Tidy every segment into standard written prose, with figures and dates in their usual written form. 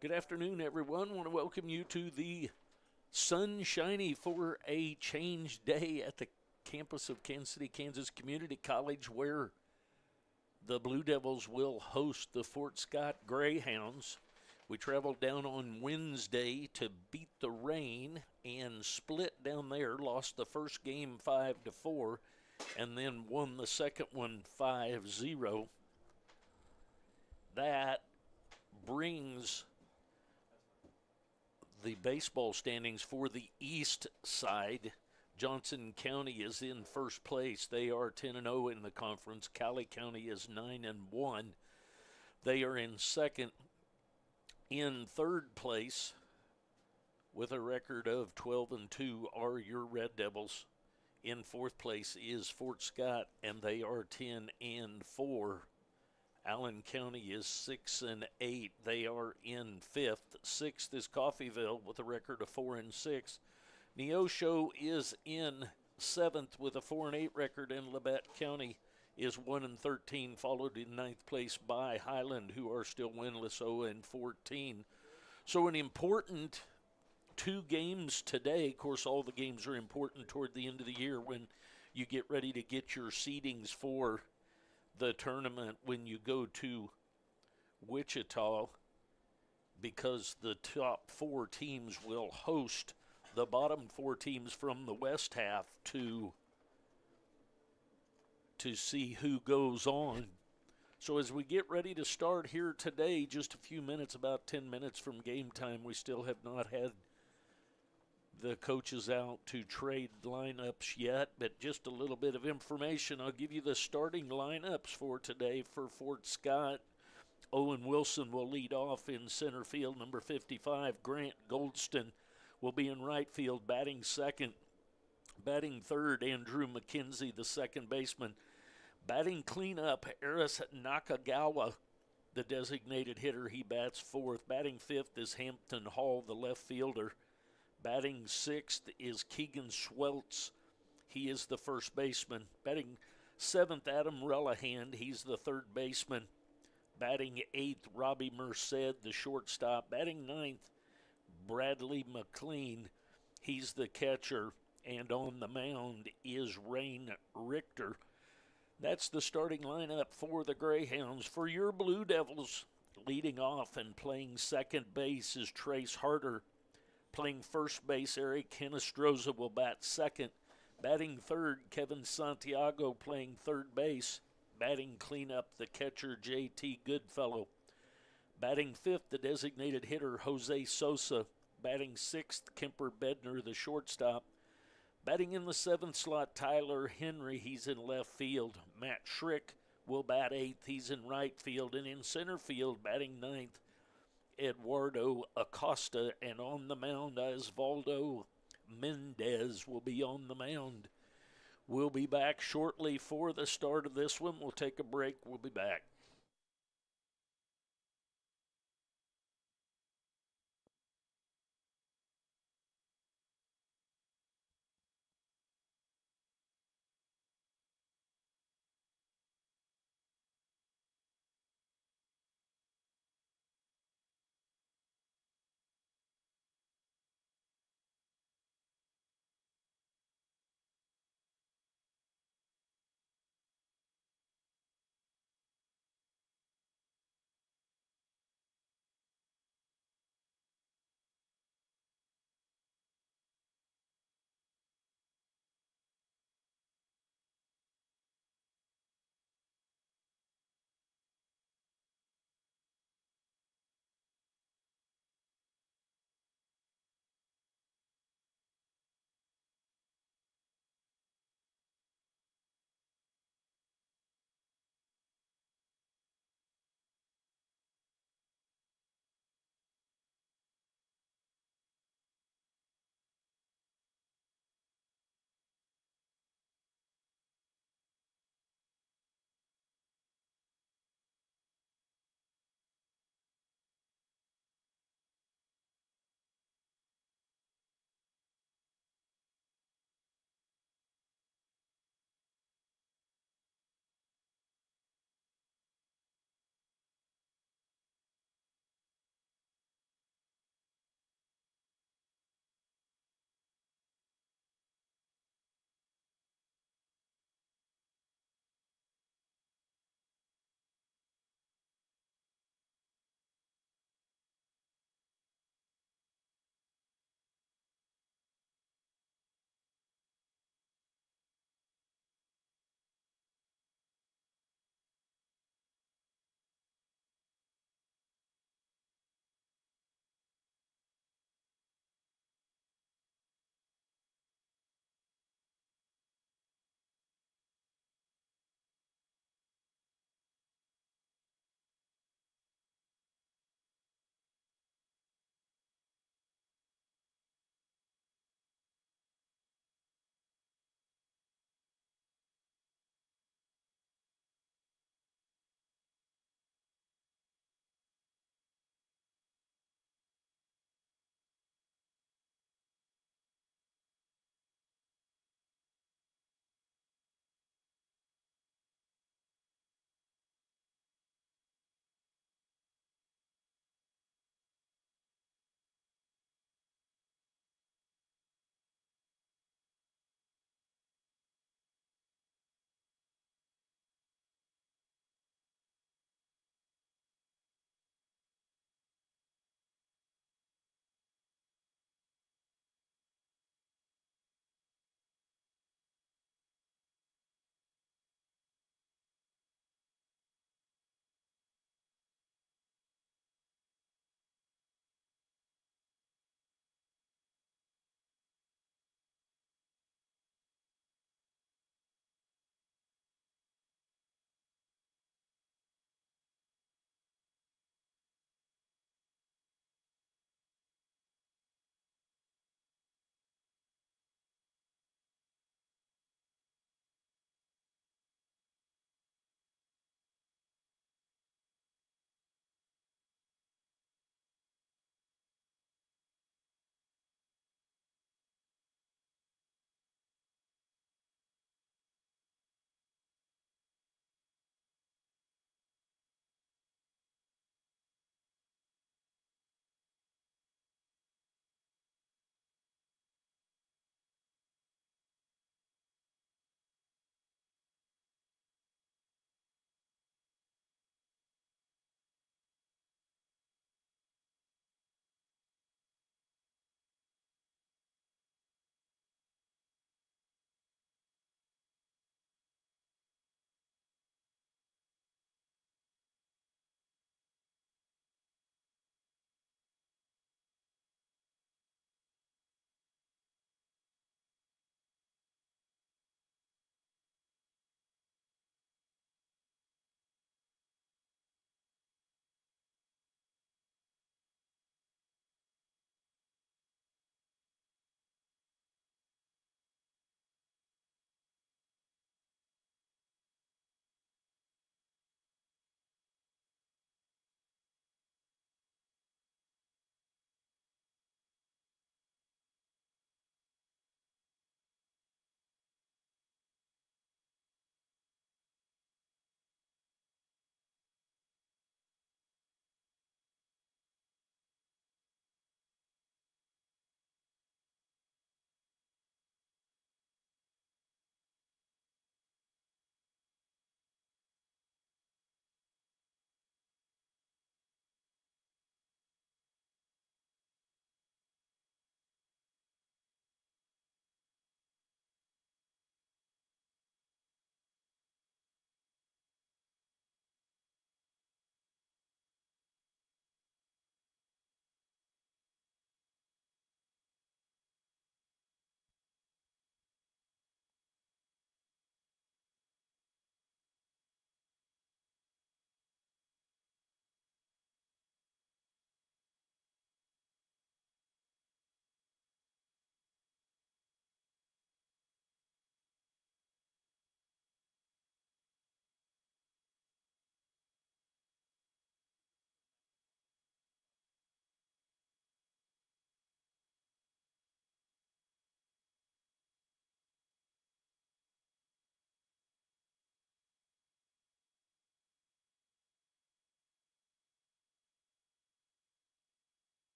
Good afternoon, everyone. I want to welcome you to the sunshiny for a change day at the campus of Kansas City, Kansas Community College, where the Blue Devils will host the Fort Scott Greyhounds. We traveled down on Wednesday to beat the rain and split down there, lost the first game 5-4, and then won the second one 5-0. That brings the baseball standings for the east side. Johnson County is in first place. They are 10-0 in the conference. Cowley County is 9-1. They are in second. In third place with a record of 12-2 are your Red Devils. In fourth place is Fort Scott, and they are 10-4. Allen County is 6-8. They are in fifth. Sixth is Coffeyville with a record of 4-6. Neosho is in seventh with a 4-8 record, and Labette County is 1-13, followed in ninth place by Highland, who are still winless, 0-14. So an important two games today. Of course, all the games are important toward the end of the year when you get ready to get your seedings for the tournament when you go to Wichita, because the top four teams will host the bottom four teams from the west half to see who goes on. So as we get ready to start here today, just a few minutes, about 10 minutes from game time, we still have not had the coaches out to trade lineups yet, but just a little bit of information. I'll give you the starting lineups for today for Fort Scott. Owen Wilson will lead off in center field. Number 55, Grant Goldston, will be in right field, batting second. Batting third, Andrew McKenzie, the second baseman. Batting cleanup, Eris Nakagawa, the designated hitter. He bats fourth. Batting fifth is Hampton Hall, the left fielder. Batting sixth is Keegan Schweltz. He is the first baseman. Batting seventh, Adam Relihan. He's the third baseman. Batting eighth, Robbie Merced, the shortstop. Batting ninth, Bradley McLean. He's the catcher. And on the mound is Rain Richter. That's the starting lineup for the Greyhounds. For your Blue Devils, leading off and playing second base is Trace Harder. Playing first base, Eric Henestroza will bat second. Batting third, Kevin Santiago playing third base. Batting cleanup, the catcher, J.T. Goodfellow. Batting fifth, the designated hitter, Jose Sosa. Batting sixth, Kemper Bedner, the shortstop. Batting in the seventh slot, Tyler Henry. He's in left field. Matt Schrick will bat eighth. He's in right field. And in center field, batting ninth, Eduardo Acosta, and on the mound, Osvaldo Mendez will be on the mound. We'll be back shortly for the start of this one. We'll take a break. We'll be back.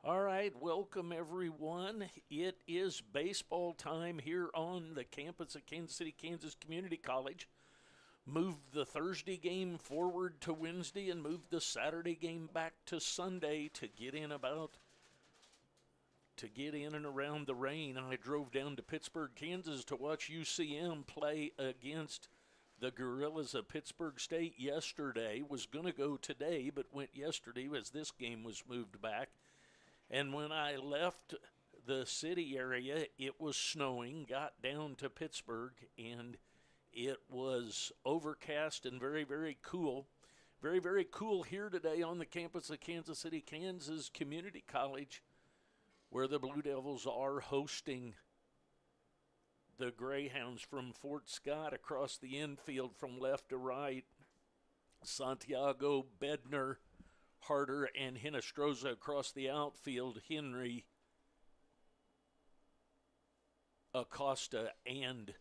All right, welcome everyone. It is baseball time here on the campus of Kansas City, Kansas Community College. Moved the Thursday game forward to Wednesday and moved the Saturday game back to Sunday to get in and around the rain. I drove down to Pittsburgh, Kansas to watch UCM play against the Gorillas of Pittsburgh State yesterday. Was going to go today, but went yesterday as this game was moved back. And when I left the city area, it was snowing, got down to Pittsburgh, and it was overcast and very, very cool. Very, very cool here today on the campus of Kansas City, Kansas Community College, where the Blue Devils are hosting the Greyhounds from Fort Scott across the infield from left to right. Santiago, Bednar, Harder, and Hinestroza across the outfield. Henry, Acosta, and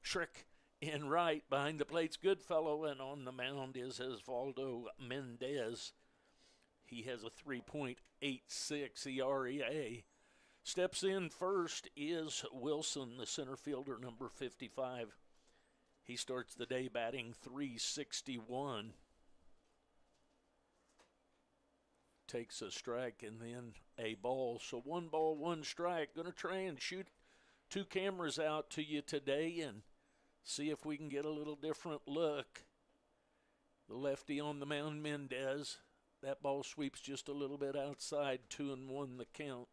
Trick in right. Behind the plate's Goodfellow, and on the mound is Osvaldo Mendez. He has a 3.86 ERA. Steps in first is Wilson, the center fielder, number 55. He starts the day batting .361. Takes a strike and then a ball. So 1 ball, 1 strike. Going to try and shoot 2 cameras out to you today and see if we can get a little different look. The lefty on the mound, Mendez. That ball sweeps just a little bit outside, 2-1 the count.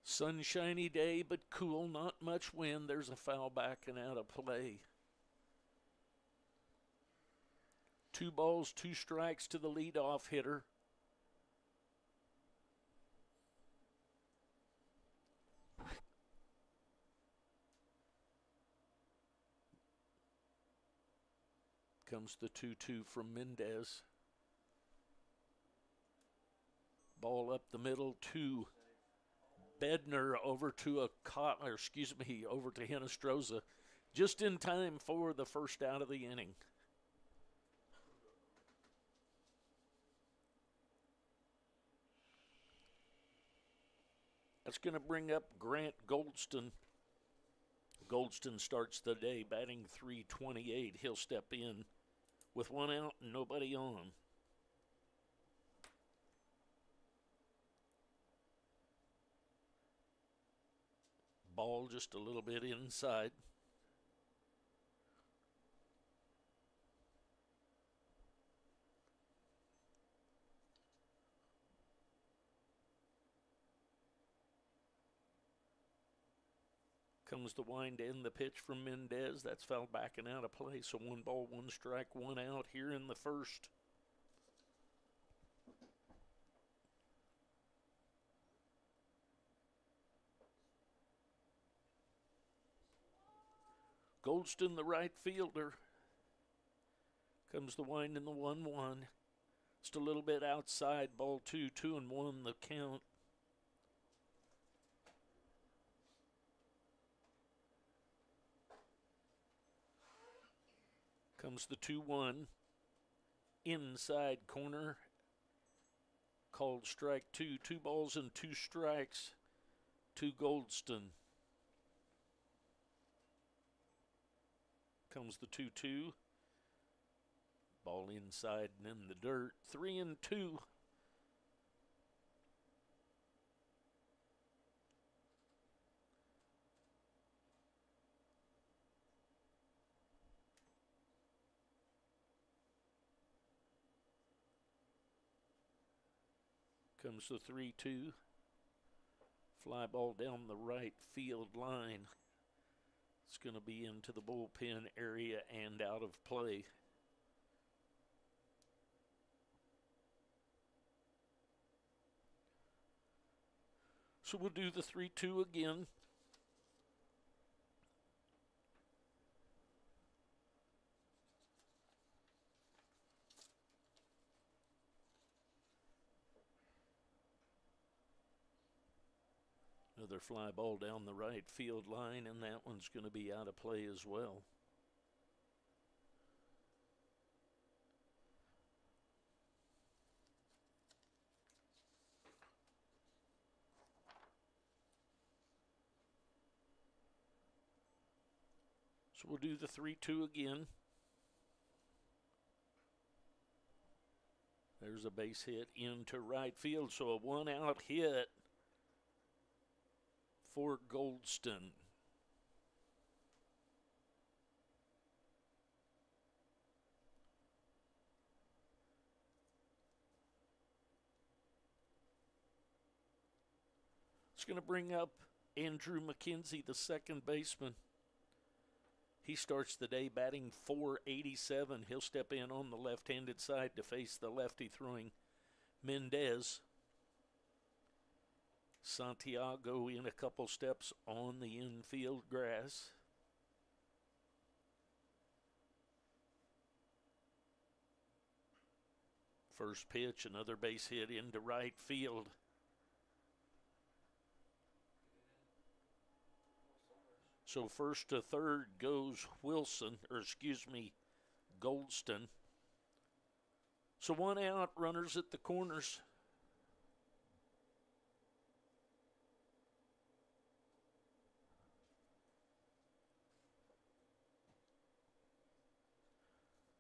Sunshiny day, but cool, not much wind. There's a foul back and out of play. 2 balls, 2 strikes to the leadoff hitter. Comes the 2-2 from Mendez. Ball up the middle to Bednar, over to Hinestroza, just in time for the first out of the inning. That's going to bring up Grant Goldston. Goldston starts the day batting .328. He'll step in with 1 out and nobody on. Ball just a little bit inside. Comes the wind in the pitch from Mendez. That's fouled back and out of play. So 1 ball, 1 strike, 1 out here in the first. Goldston, the right fielder. Comes the wind in the 1-1. Just a little bit outside. Ball 2, 2-1 the count. Comes the 2-1. Inside corner. Called strike 2. 2 balls and 2 strikes to Goldston. Comes the 2-2. Ball inside and in the dirt. 3-2. Comes the 3-2. Fly ball down the right field line. It's going to be into the bullpen area and out of play. So we'll do the 3-2 again. Another fly ball down the right field line, and that one's going to be out of play as well. So we'll do the 3-2 again. There's a base hit into right field, so a 1-out hit for Goldston. It's going to bring up Andrew McKenzie, the second baseman. He starts the day batting .487. He'll step in on the left-handed side to face the lefty throwing Mendez. Santiago in a couple steps on the infield grass. First pitch, another base hit into right field. So first to third goes Goldston. So 1 out, runners at the corners.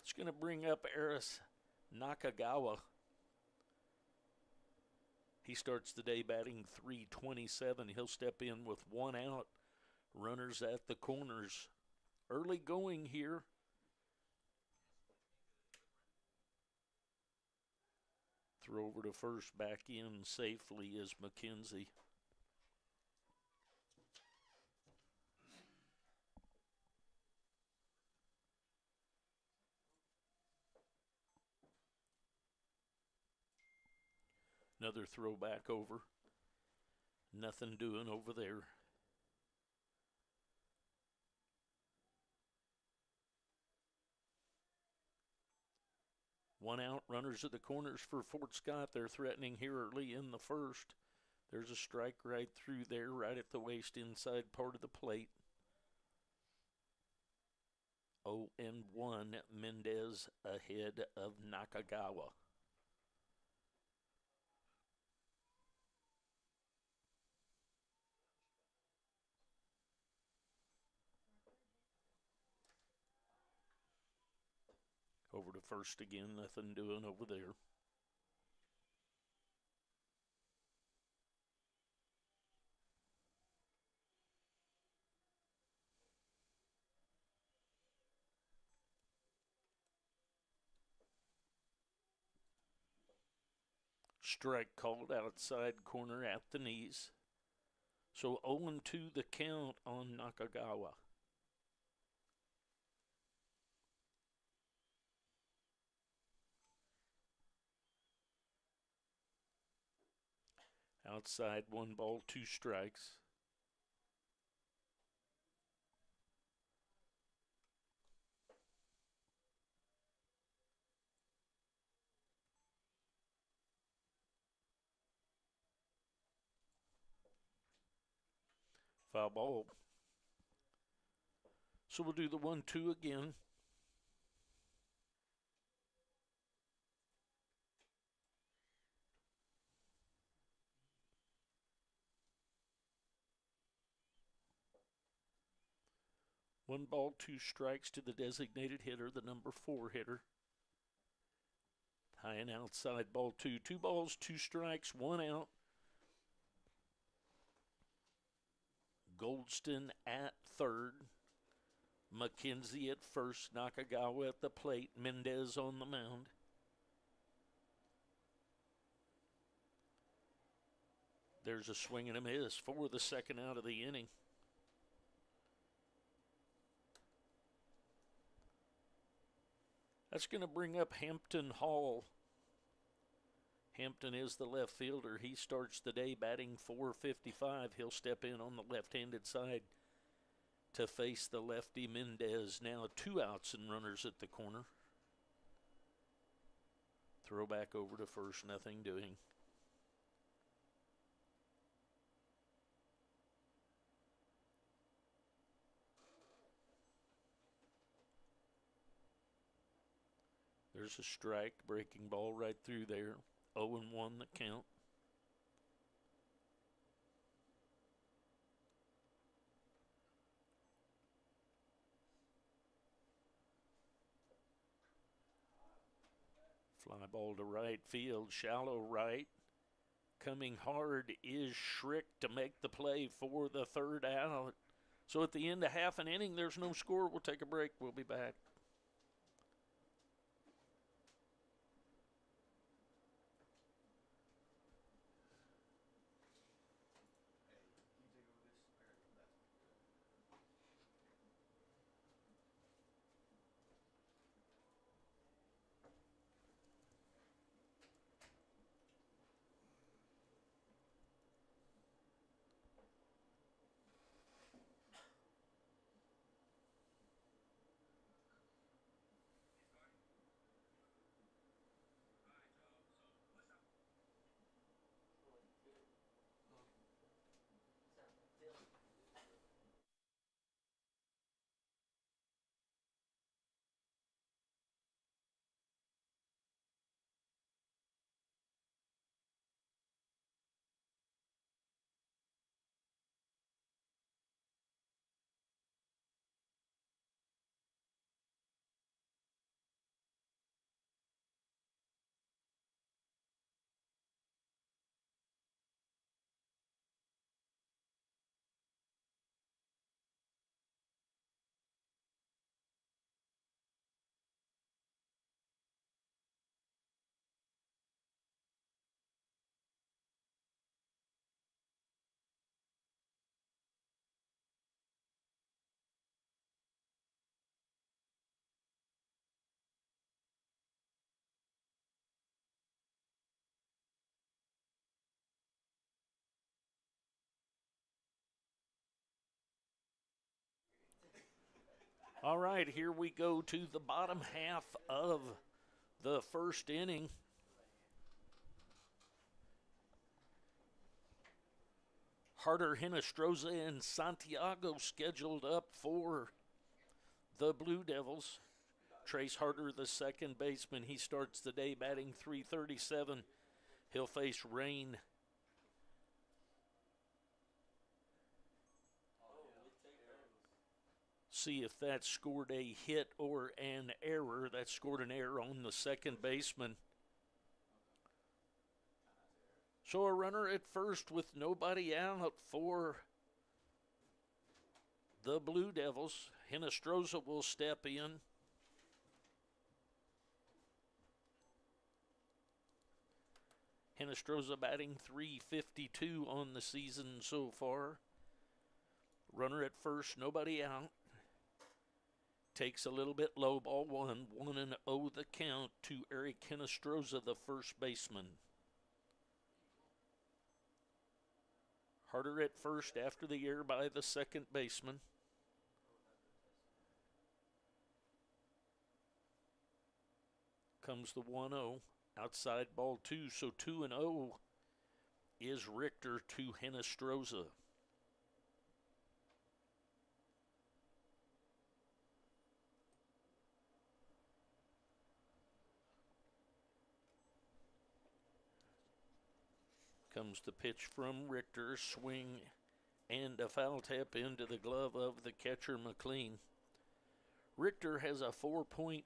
It's going to bring up Aris Nakagawa. He starts the day batting .327. He'll step in with 1 out. Runners at the corners. Early going here. Throw over to first, back in safely is McKenzie. Another throw back over. Nothing doing over there. One out, runners at the corners for Fort Scott. They're threatening here early in the first. There's a strike right through there, right at the waist inside part of the plate. 0-1, Mendez ahead of Nakagawa. Over to first again, nothing doing over there. Strike called outside corner at the knees. So 0-2 the count on Nakagawa. Outside, 1 ball, 2 strikes. Foul ball. So we'll do the 1-2 again. One ball, 2 strikes to the designated hitter, the number 4 hitter. High and outside, ball 2. 2 balls, 2 strikes, 1 out. Goldston at third. McKenzie at first. Nakagawa at the plate. Mendez on the mound. There's a swing and a miss for the second out of the inning. That's going to bring up Hampton Hall. Hampton is the left fielder. He starts the day batting .455. He'll step in on the left-handed side to face the lefty Mendez. Now 2 outs and runners at the corner. Throw back over to first, nothing doing. There's a strike, breaking ball right through there. 0-1 the count. Fly ball to right field, shallow right. Coming hard is Schrick to make the play for the third out. So at the end of half an inning, there's no score. We'll take a break. We'll be back. All right, here we go to the bottom half of the first inning. Harder, Hinestroza, and Santiago scheduled up for the Blue Devils. Trace Harder, the second baseman, he starts the day batting .337. He'll face rain. See if that scored a hit or an error. That scored an error on the second baseman. So a runner at first with nobody out for the Blue Devils. Hinestroza will step in. Hinestroza batting .352 on the season so far. Runner at first, nobody out. Takes a little bit low, ball one. 1-0 the count to Eric Hinestroza, the first baseman. Harder at first after the error by the second baseman. Comes the 1-0. Outside ball two, so 2-0 is Richter to Hinestroza. Comes the pitch from Richter, swing and a foul tap into the glove of the catcher McLean. Richter has a 4.5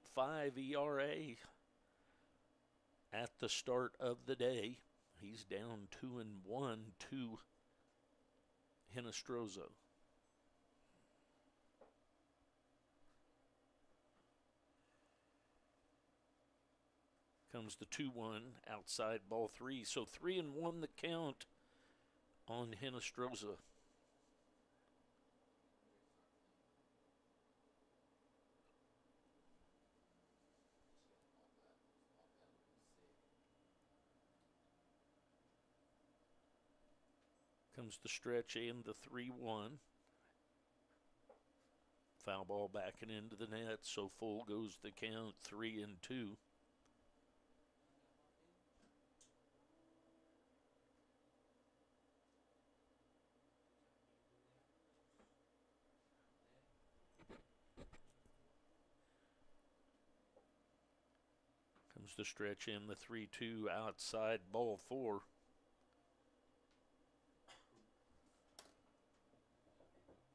ERA at the start of the day. He's down 2-1 to Hinestroza. Comes the 2-1, outside ball three. So 3-1 the count on Hinestroza. Comes the stretch and the 3-1. Foul ball backing into the net, so full goes the count, 3-2. Comes the stretch in the 3-2, outside ball four.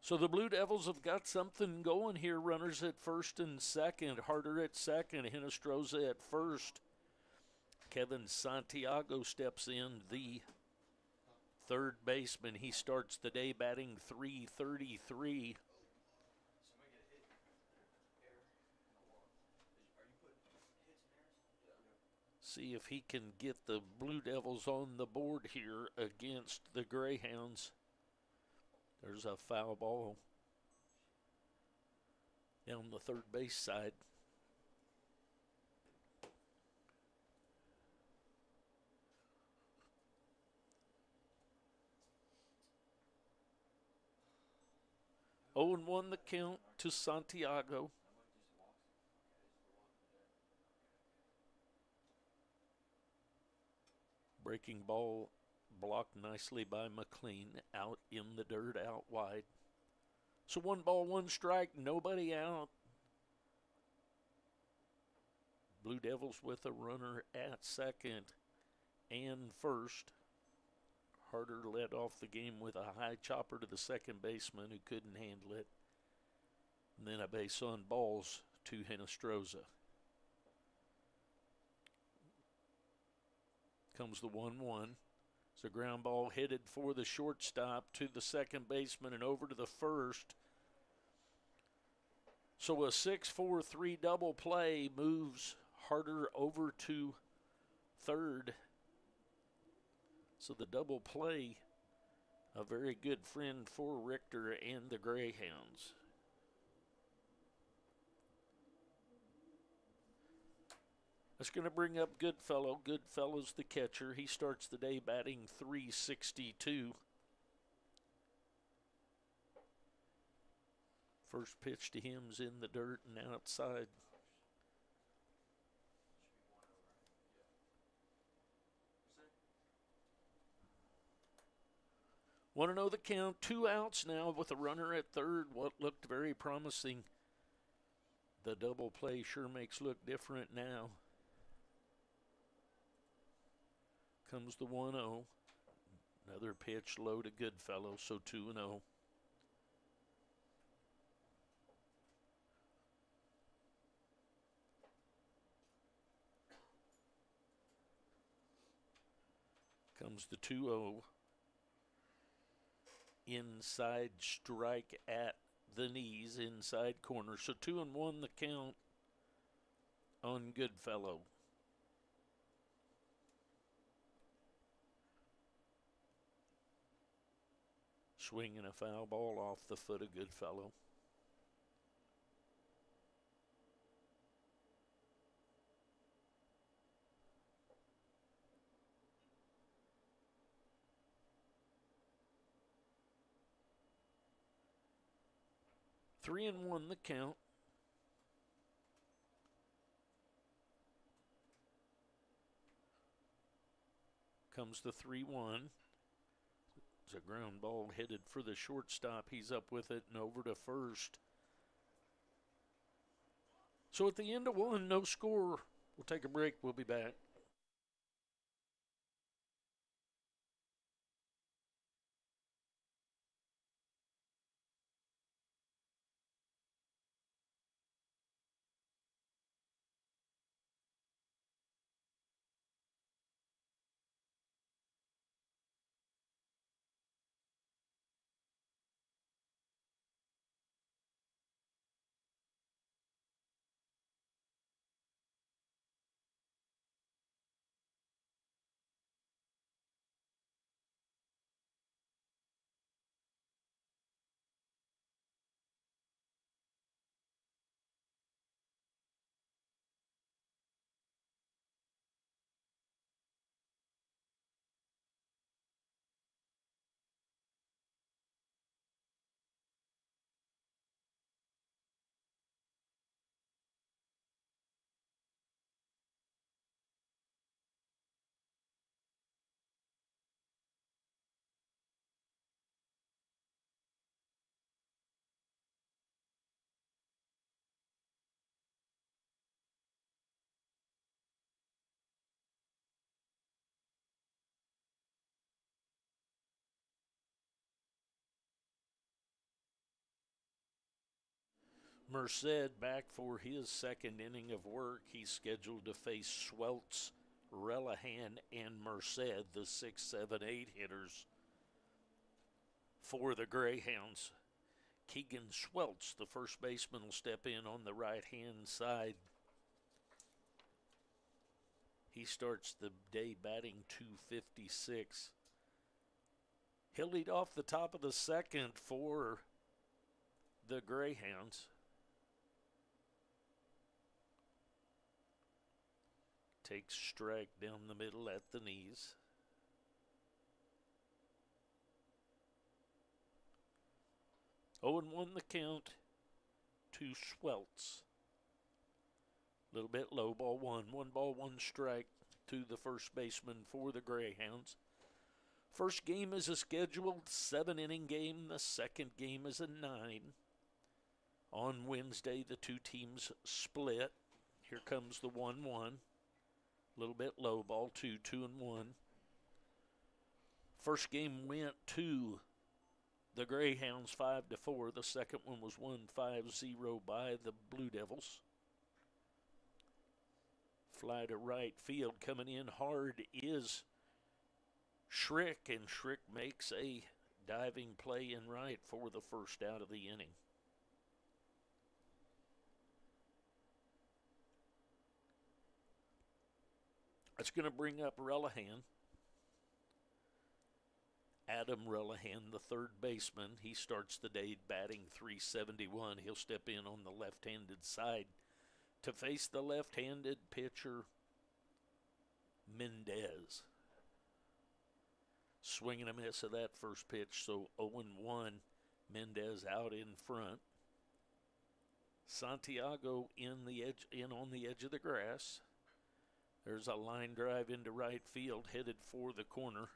So the Blue Devils have got something going here. Runners at first and second. Harder at second. Hinestroza at first. Kevin Santiago steps in, the third baseman. He starts the day batting .333. See if he can get the Blue Devils on the board here against the Greyhounds. There's a foul ball down the third base side. Oh, and 1 the count to Santiago. Breaking ball blocked nicely by McLean, out in the dirt, out wide. So 1 ball, 1 strike, nobody out. Blue Devils with a runner at second and first. Harder led off the game with a high chopper to the second baseman who couldn't handle it. And then a base on balls to Hinestroza. Comes the 1-1. It's a ground ball headed for the shortstop to the second baseman and over to the first. So a 6-4-3 double play moves Harder over to third. So the double play, a very good friend for Richter and the Greyhounds. That's going to bring up Goodfellow. Goodfellow's the catcher. He starts the day batting .362. First pitch to him's in the dirt and outside. Want to know the count? 2 outs now with a runner at third. What looked very promising. The double play sure makes look different now. Comes the 1-0. Another pitch low to Goodfellow, so 2-0. Comes the 2-0. Inside strike at the knees, inside corner. So 2-1 the count on Goodfellow. Swinging a foul ball off the foot of Goodfellow. Three and one the count. Comes the 3-1. It's a ground ball headed for the shortstop. He's up with it and over to first. So at the end of one, no score. We'll take a break. We'll be back. Merced back for his second inning of work. He's scheduled to face Schweltz Relihan and Merced, the 6, 7, 8 hitters for the Greyhounds. Keegan Schweltz, the first baseman, will step in on the right-hand side. He starts the day batting .256. He'll lead off the top of the second for the Greyhounds. Takes strike down the middle at the knees. Oh, and 1 the count to Schweltz. A little bit low, ball 1. 1 ball, 1 strike to the first baseman for the Greyhounds. First game is a scheduled 7-inning game. The second game is a 9. On Wednesday, the two teams split. Here comes the 1-1. A little bit low, ball 2, 2-1. First game went to the Greyhounds 5-4. The second one was won 5-0 by the Blue Devils. Fly to right field. Coming in hard is Schrick, and Schrick makes a diving play in right for the first out of the inning. That's going to bring up Relihan. Adam Relihan, the third baseman. He starts the day batting .371. He'll step in on the left-handed side to face the left-handed pitcher, Mendez. Swing and a miss of that first pitch, so 0-1. Mendez out in front. Santiago in on the edge of the grass. There's a line drive into right field, headed for the corner.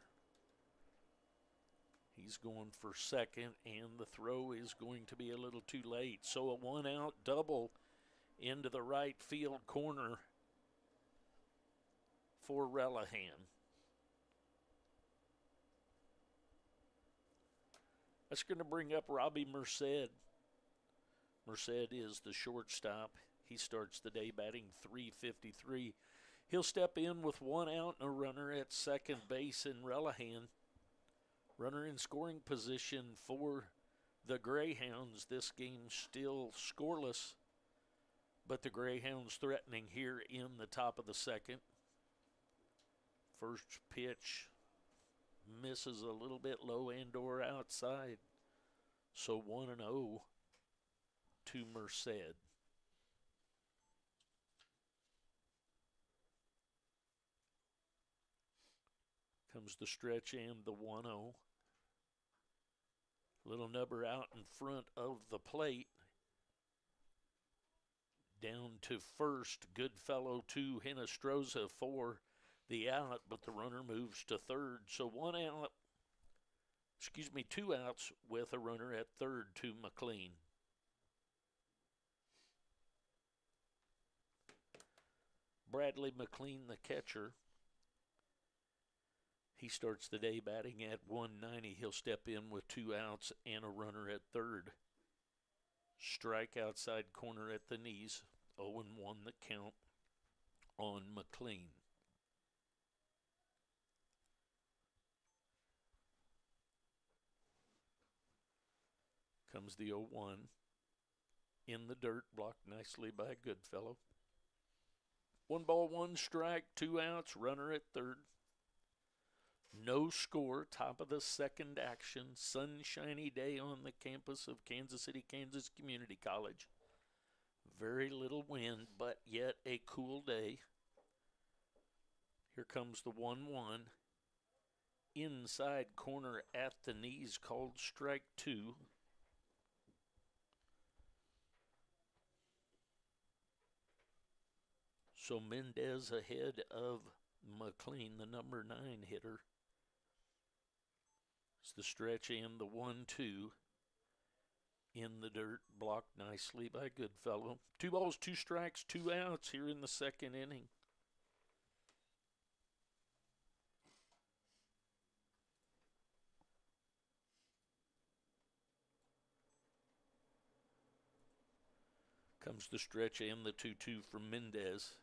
He's going for second, and the throw is going to be a little too late. So a 1-out double into the right field corner for Relihan. That's going to bring up Robbie Merced. Merced is the shortstop. He starts the day batting .353. He'll step in with 1 out and a runner at second base in Relihan. Runner in scoring position for the Greyhounds. This game still scoreless, but the Greyhounds threatening here in the top of the second. First pitch misses a little bit low and or outside. So 1-0 to Merced. Comes the stretch and the 1-0. Little number out in front of the plate. Down to first. Goodfellow to Hinestroza for the out, but the runner moves to third. So 2 outs with a runner at third to McLean. Bradley McLean, the catcher. He starts the day batting at .190. He'll step in with 2 outs and a runner at third. Strike outside corner at the knees. 0-1 the count on McLean. Comes the 0-1. In the dirt, blocked nicely by Goodfellow. 1 ball, 1 strike, 2 outs, runner at third. No score, top of the second action. Sunshiny day on the campus of Kansas City, Kansas Community College. Very little wind, but yet a cool day. Here comes the 1-1. Inside corner at the knees, called strike 2. So Mendez ahead of McLean, the number 9 hitter. It's the stretch and the 1-2 in the dirt, blocked nicely by Goodfellow. 2 balls, 2 strikes, 2 outs here in the second inning. Comes the stretch and the 2-2 from Mendez.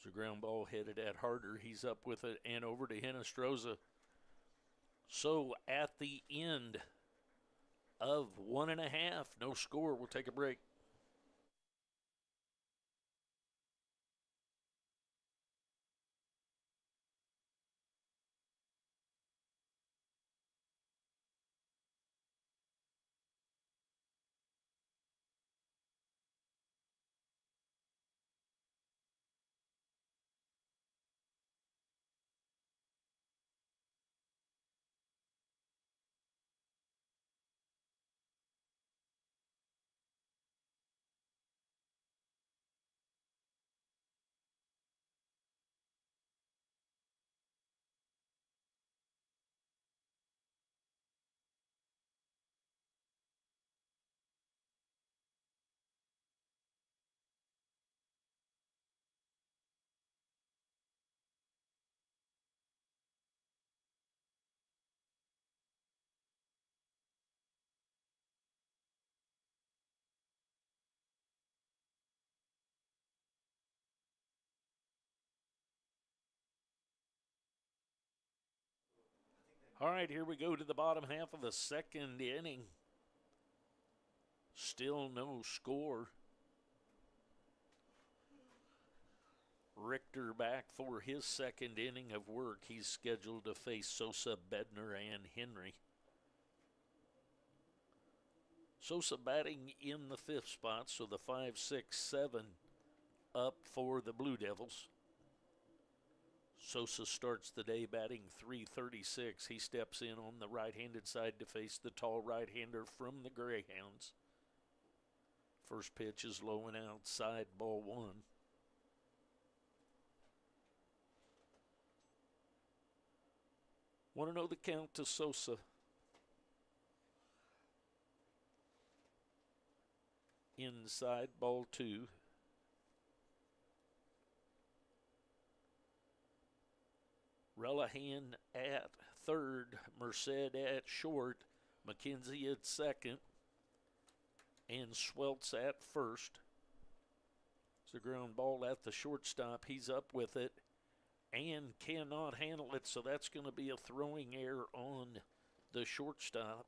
So ground ball headed at Harder. He's up with it and over to Hinestroza. So at the end of 1.5, no score. We'll take a break. All right, here we go to the bottom half of the second inning. Still no score. Richter back for his second inning of work. He's scheduled to face Sosa, Bednar, and Henry. Sosa batting in the 5th spot, so the 5, 6, 7 up for the Blue Devils. Sosa starts the day batting .336. He steps in on the right-handed side to face the tall right-hander from the Greyhounds. First pitch is low and outside, ball 1. Want to know the count to Sosa. Inside, ball 2. Relihan at third, Merced at short, McKenzie at second, and Sweltz at first. It's a ground ball at the shortstop. He's up with it and cannot handle it, so that's going to be a throwing error on the shortstop.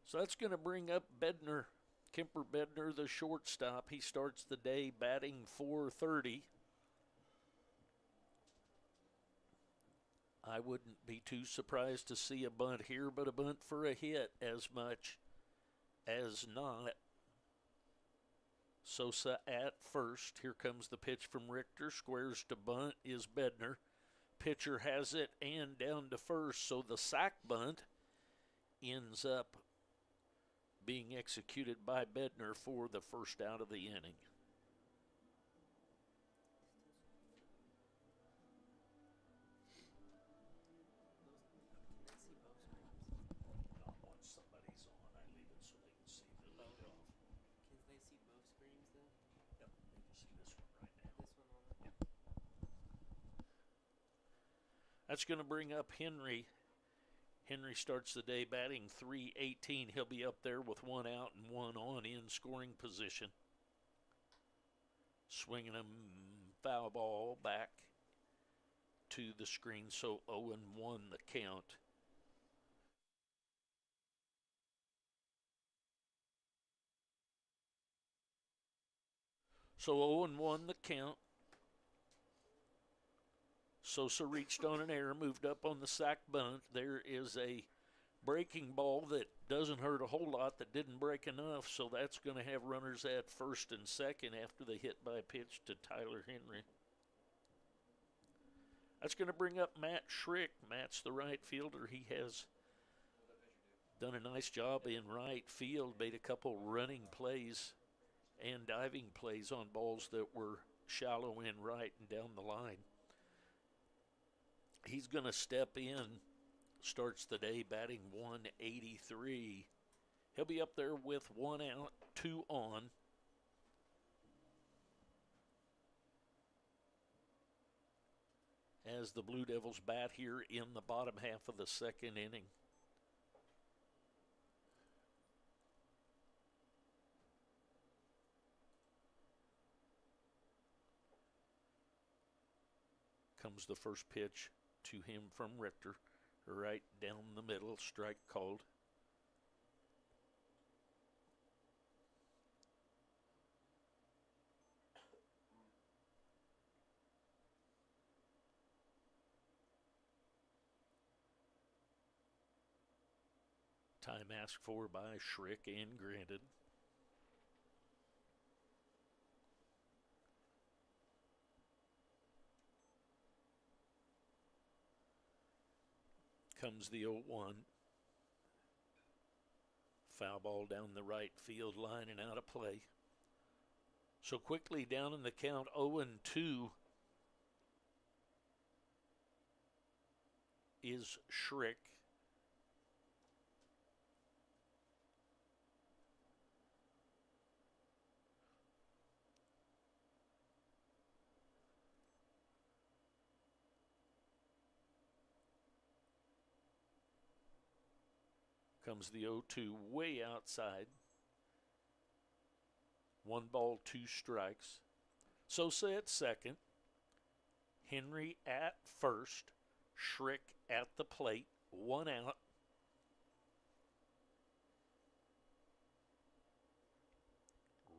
So that's going to bring up Bednar. Kemper Bednar, the shortstop. He starts the day batting .430. I wouldn't be too surprised to see a bunt here, but a bunt for a hit as much as not. Sosa at first. Here comes the pitch from Richter. Squares to bunt is Bednar. Pitcher has it and down to first, so the sac bunt ends up being executed by Bednar for the first out of the inning. Not once somebody's on, I leave it so they can see the lead off. Can they see both screens then? Yep, they can see this one right now. This one on it? Yep. That's going to bring up Henry. Henry starts the day batting .318. He'll be up there with 1 out and 1 on in scoring position. Swinging him foul ball back to the screen, so 0-1 the count. So 0-1 the count. Sosa reached on an error, moved up on the sac bunt. There is a breaking ball that doesn't hurt a whole lot, that didn't break enough, so that's going to have runners at first and second after the hit by pitch to Tyler Henry. That's going to bring up Matt Schrick. Matt's the right fielder. He has done a nice job in right field, made a couple running plays and diving plays on balls that were shallow in right and down the line. He's going to step in, starts the day batting .183. He'll be up there with 1 out, 2 on. As the Blue Devils bat here in the bottom half of the second inning. comes the first pitch to him from Richter. Right down the middle, strike called. Time asked for by Schrick and granted. Comes the 0-1. Foul ball down the right field line and out of play. So quickly down in the count, 0-2 is Schrick. Comes the 0-2 way outside. 1 ball, 2 strikes. Sosa at second. Henry at first. Schrick at the plate. 1 out.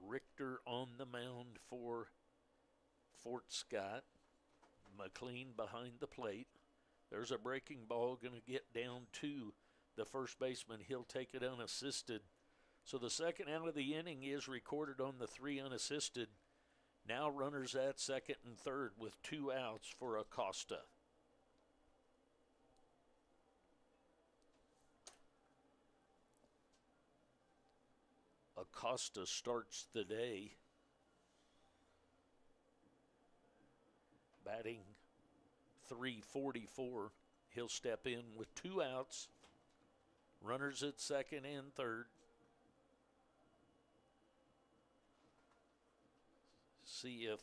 Richter on the mound for Fort Scott. McLean behind the plate. There's a breaking ball going to get down to the first baseman. He'll take it unassisted. So the second out of the inning is recorded on the 3 unassisted. Now runners at second and third with 2 outs for Acosta. Acosta starts the day batting .344. He'll step in with 2 outs. Runners at second and third. See if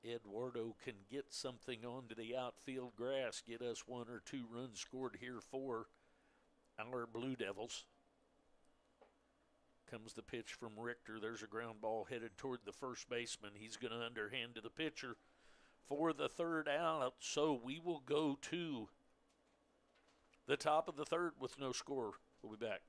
Eduardo can get something onto the outfield grass, get us 1 or 2 runs scored here for our Blue Devils. Comes the pitch from Richter. There's a ground ball headed toward the first baseman. He's going to underhand to the pitcher for the 3rd out. So we will go to the top of the 3rd with no score. We'll be back.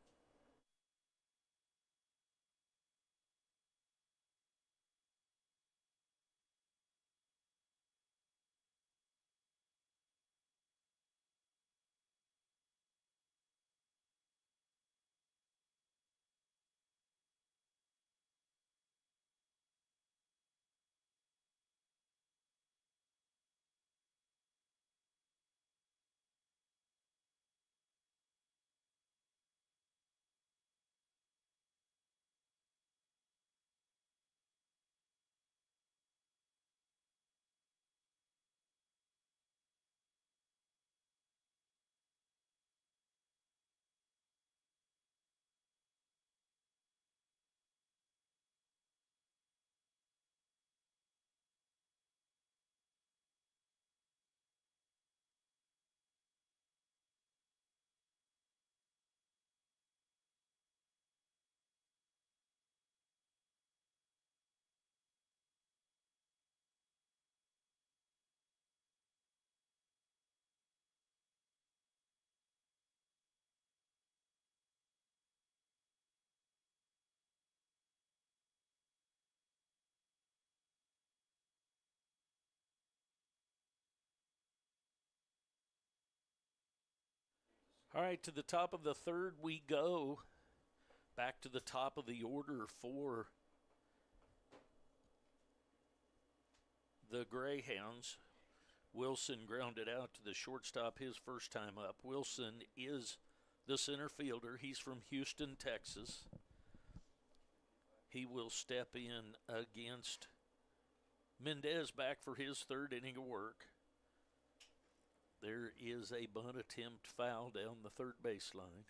All right, to the top of the 3rd we go. Back to the top of the order for the Greyhounds. Wilson grounded out to the shortstop his first time up. Wilson is the center fielder. He's from Houston, Texas. He will step in against Mendez back for his 3rd inning of work. There is a bunt attempt foul down the 3rd baseline.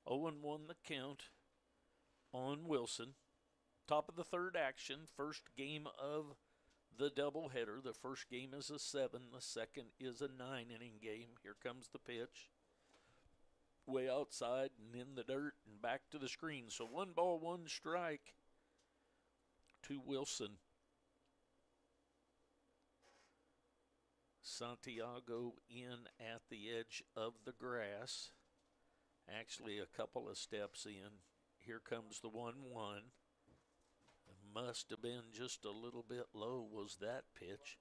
0-1 the count on Wilson. Top of the 3rd action, first game of the doubleheader. The first game is a 7, the second is a 9-inning game. Here comes the pitch. Way outside and in the dirt and back to the screen. So 1 ball, 1 strike to Wilson. Santiago in at the edge of the grass. Actually, a couple of steps in. Here comes the 1-1. Must have been just a little bit low, was that pitch.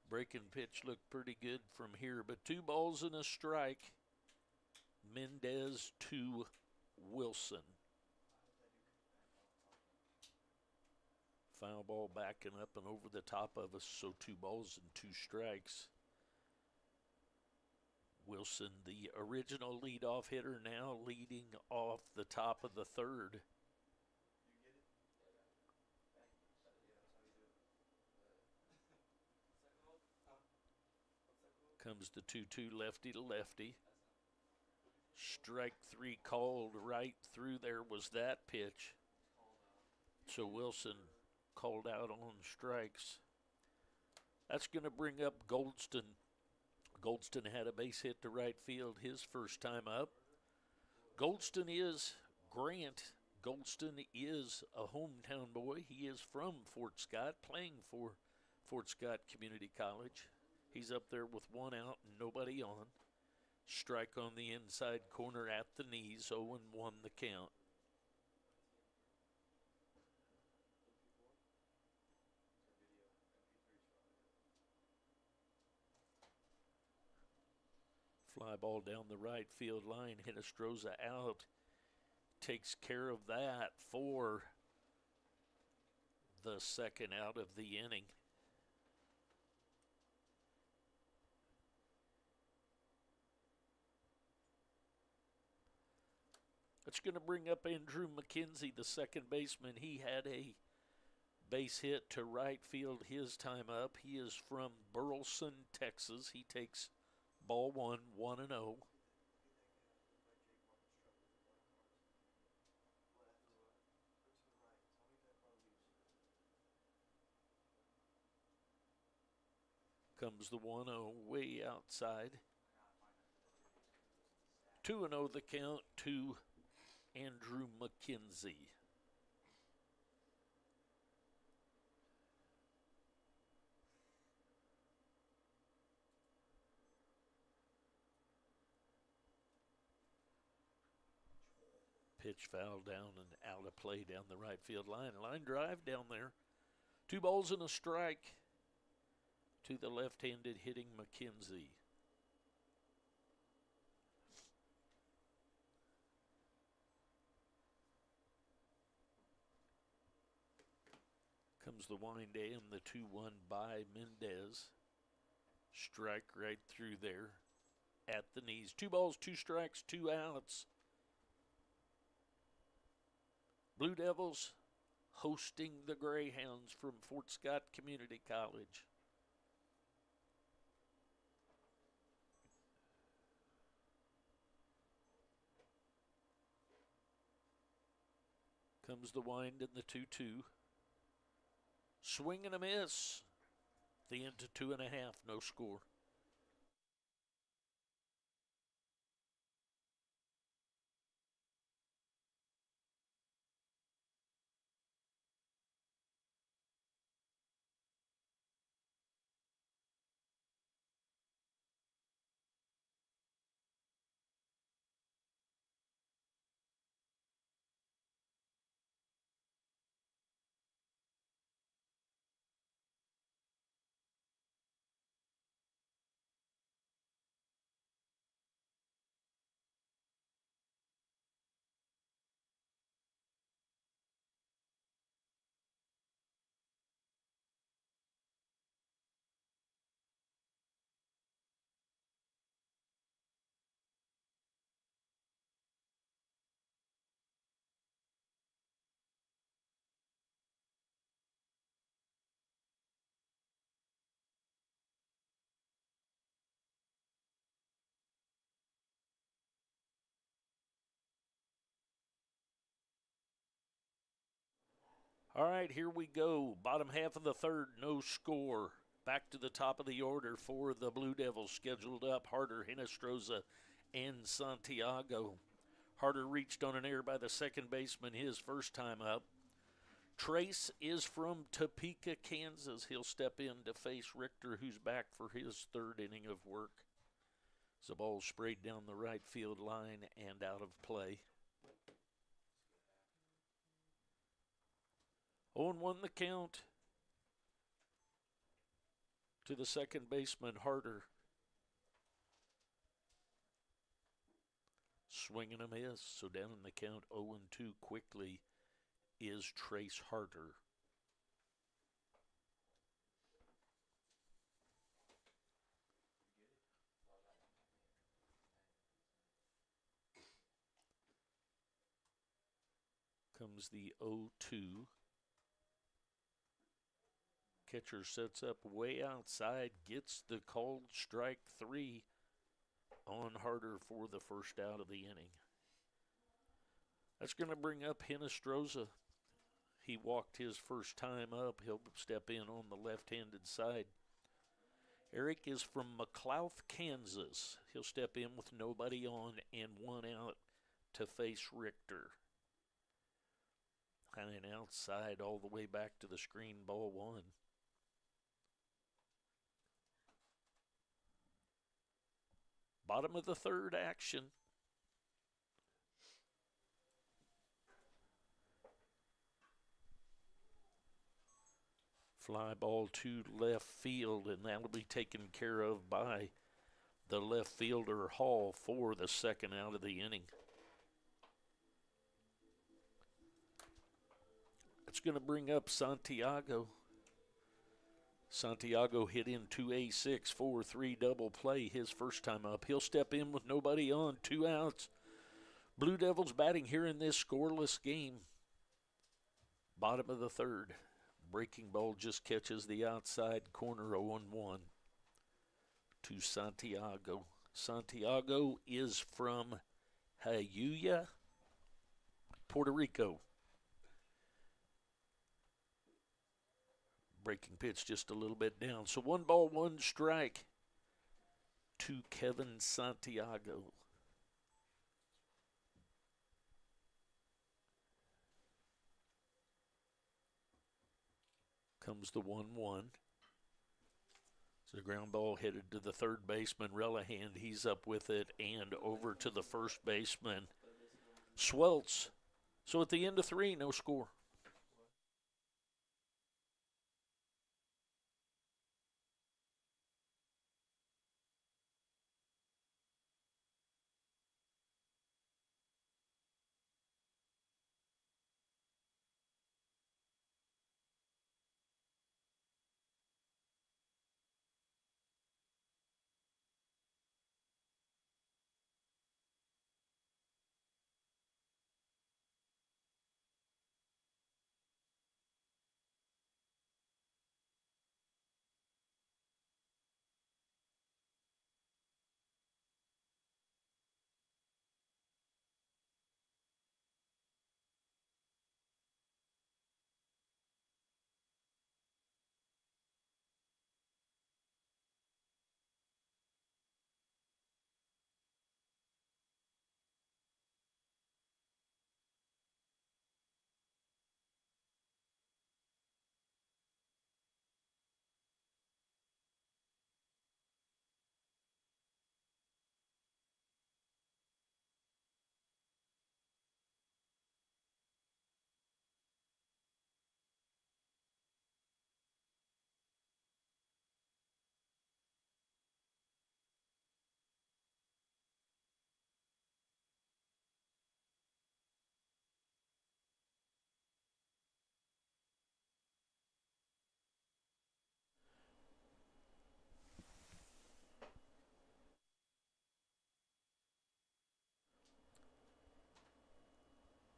Breaking pitch looked pretty good from here, but 2 balls and a strike. Mendez to Wilson. Foul ball backing up and over the top of us, so 2 balls and 2 strikes. Wilson, the original leadoff hitter, now leading off the top of the third. Comes the 2-2 lefty to lefty. Strike 3 called right through there was that pitch. So Wilson called out on strikes. That's going to bring up Goldston. Goldston had a base hit to right field his first time up. Goldston is Grant. Goldston is a hometown boy. He is from Fort Scott, playing for Fort Scott Community College. He's up there with 1 out and nobody on. Strike on the inside corner at the knees, 0-1 the count. Fly ball down the right field line. Hinestroza out. Takes care of that for the second out of the inning. It's going to bring up Andrew McKenzie, the second baseman. He had a base hit to right field his time up. He is from Burleson, Texas. He takes ball 1, 1-0. Comes the 1-0 way outside. 2-0 the count to Andrew McKenzie. Pitch foul down and out of play down the right field line. Line drive down there. 2 balls and a strike to the left-handed hitting McKenzie. Comes the wind and the 2-1 by Mendez. Strike right through there at the knees. 2 balls, 2 strikes, 2 outs. Blue Devils hosting the Greyhounds from Fort Scott Community College. Comes the wind and the 2-2. Swing and a miss. The end to 2.5, no score. All right, here we go. Bottom half of the third, no score. Back to the top of the order for the Blue Devils. Scheduled up, Harder, Hinestroza, and Santiago. Harder reached on an error by the second baseman his first time up. Trace is from Topeka, Kansas. He'll step in to face Richter, who's back for his third inning of work. The ball sprayed down the right field line and out of play. 0-1 the count to the second baseman, Harder. Swing and a miss, so down in the count 0-2 quickly is Trace Harder. Comes the 0-2. Catcher sets up way outside, gets the called strike 3 on Harder for the first out of the inning. That's going to bring up Hinestroza. He walked his first time up. He'll step in on the left-handed side. Eric is from McLouth, Kansas. He'll step in with nobody on and one out to face Richter. And outside all the way back to the screen, ball one. Bottom of the third action. Fly ball to left field, and that'll be taken care of by the left fielder, Hall, for the second out of the inning. It's going to bring up Santiago. Santiago hit into a 6-4-3 double play his first time up. He'll step in with nobody on, 2 outs. Blue Devils batting here in this scoreless game. Bottom of the third. Breaking ball just catches the outside corner, 0-1 to Santiago. Santiago is from Jayhawk, Puerto Rico. Breaking pitch just a little bit down. So 1 ball, 1 strike to Kevin Santiago. Comes the 1-1. So the ground ball headed to the third baseman, Relihan. He's up with it and over to the first baseman, Sweltz. So at the end of 3, no score.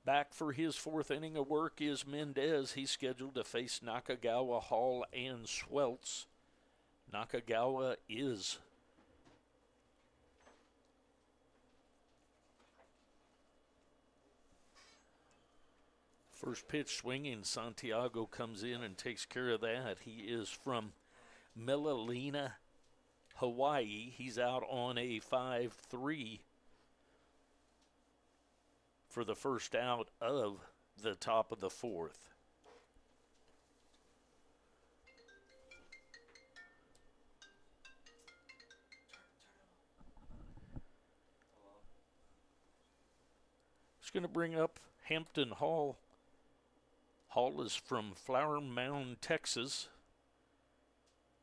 Back for his 4th inning of work is Mendez. He's scheduled to face Nakagawa, Hall, and Sweltz. Nakagawa is First pitch swinging, Santiago comes in and takes care of that. He is from Melalina, Hawaii. He's out on a 5-3 for the first out of the top of the fourth. It's going to bring up Hampton Hall. Hall is from Flower Mound, Texas.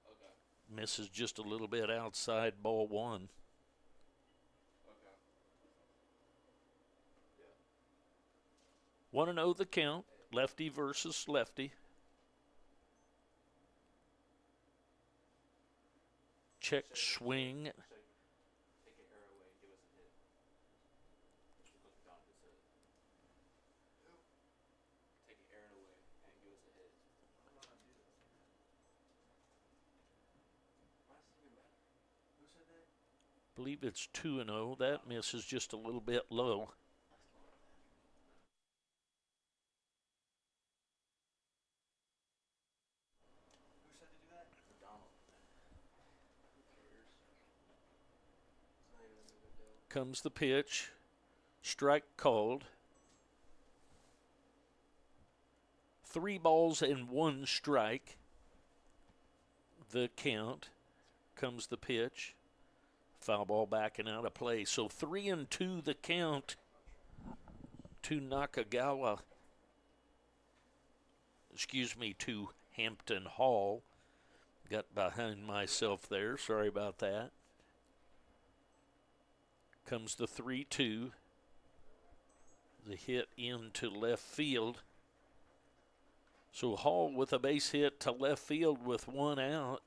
Okay. Misses just a little bit outside, ball one. Okay. 1-0 the count, lefty versus lefty. Check swing. Take your arrow away and give us a hit. Look at Donovan said. Take your arrow away and give us a hit. I don't know how to do this. Why does it even matter? Who said that? Believe it's 2-0. That miss is just a little bit low. Who said to do that? Donald. Who cares? It's not even a big deal. Comes the pitch. Strike called. 3 balls and 1 strike. The count. Comes the pitch. Foul ball backing out of play. So 3-2 the count to Nakagawa. Excuse me, to Hampton Hall. Got behind myself there. Sorry about that. Comes the 3-2. The hit into left field. So Hall with a base hit to left field with 1 out.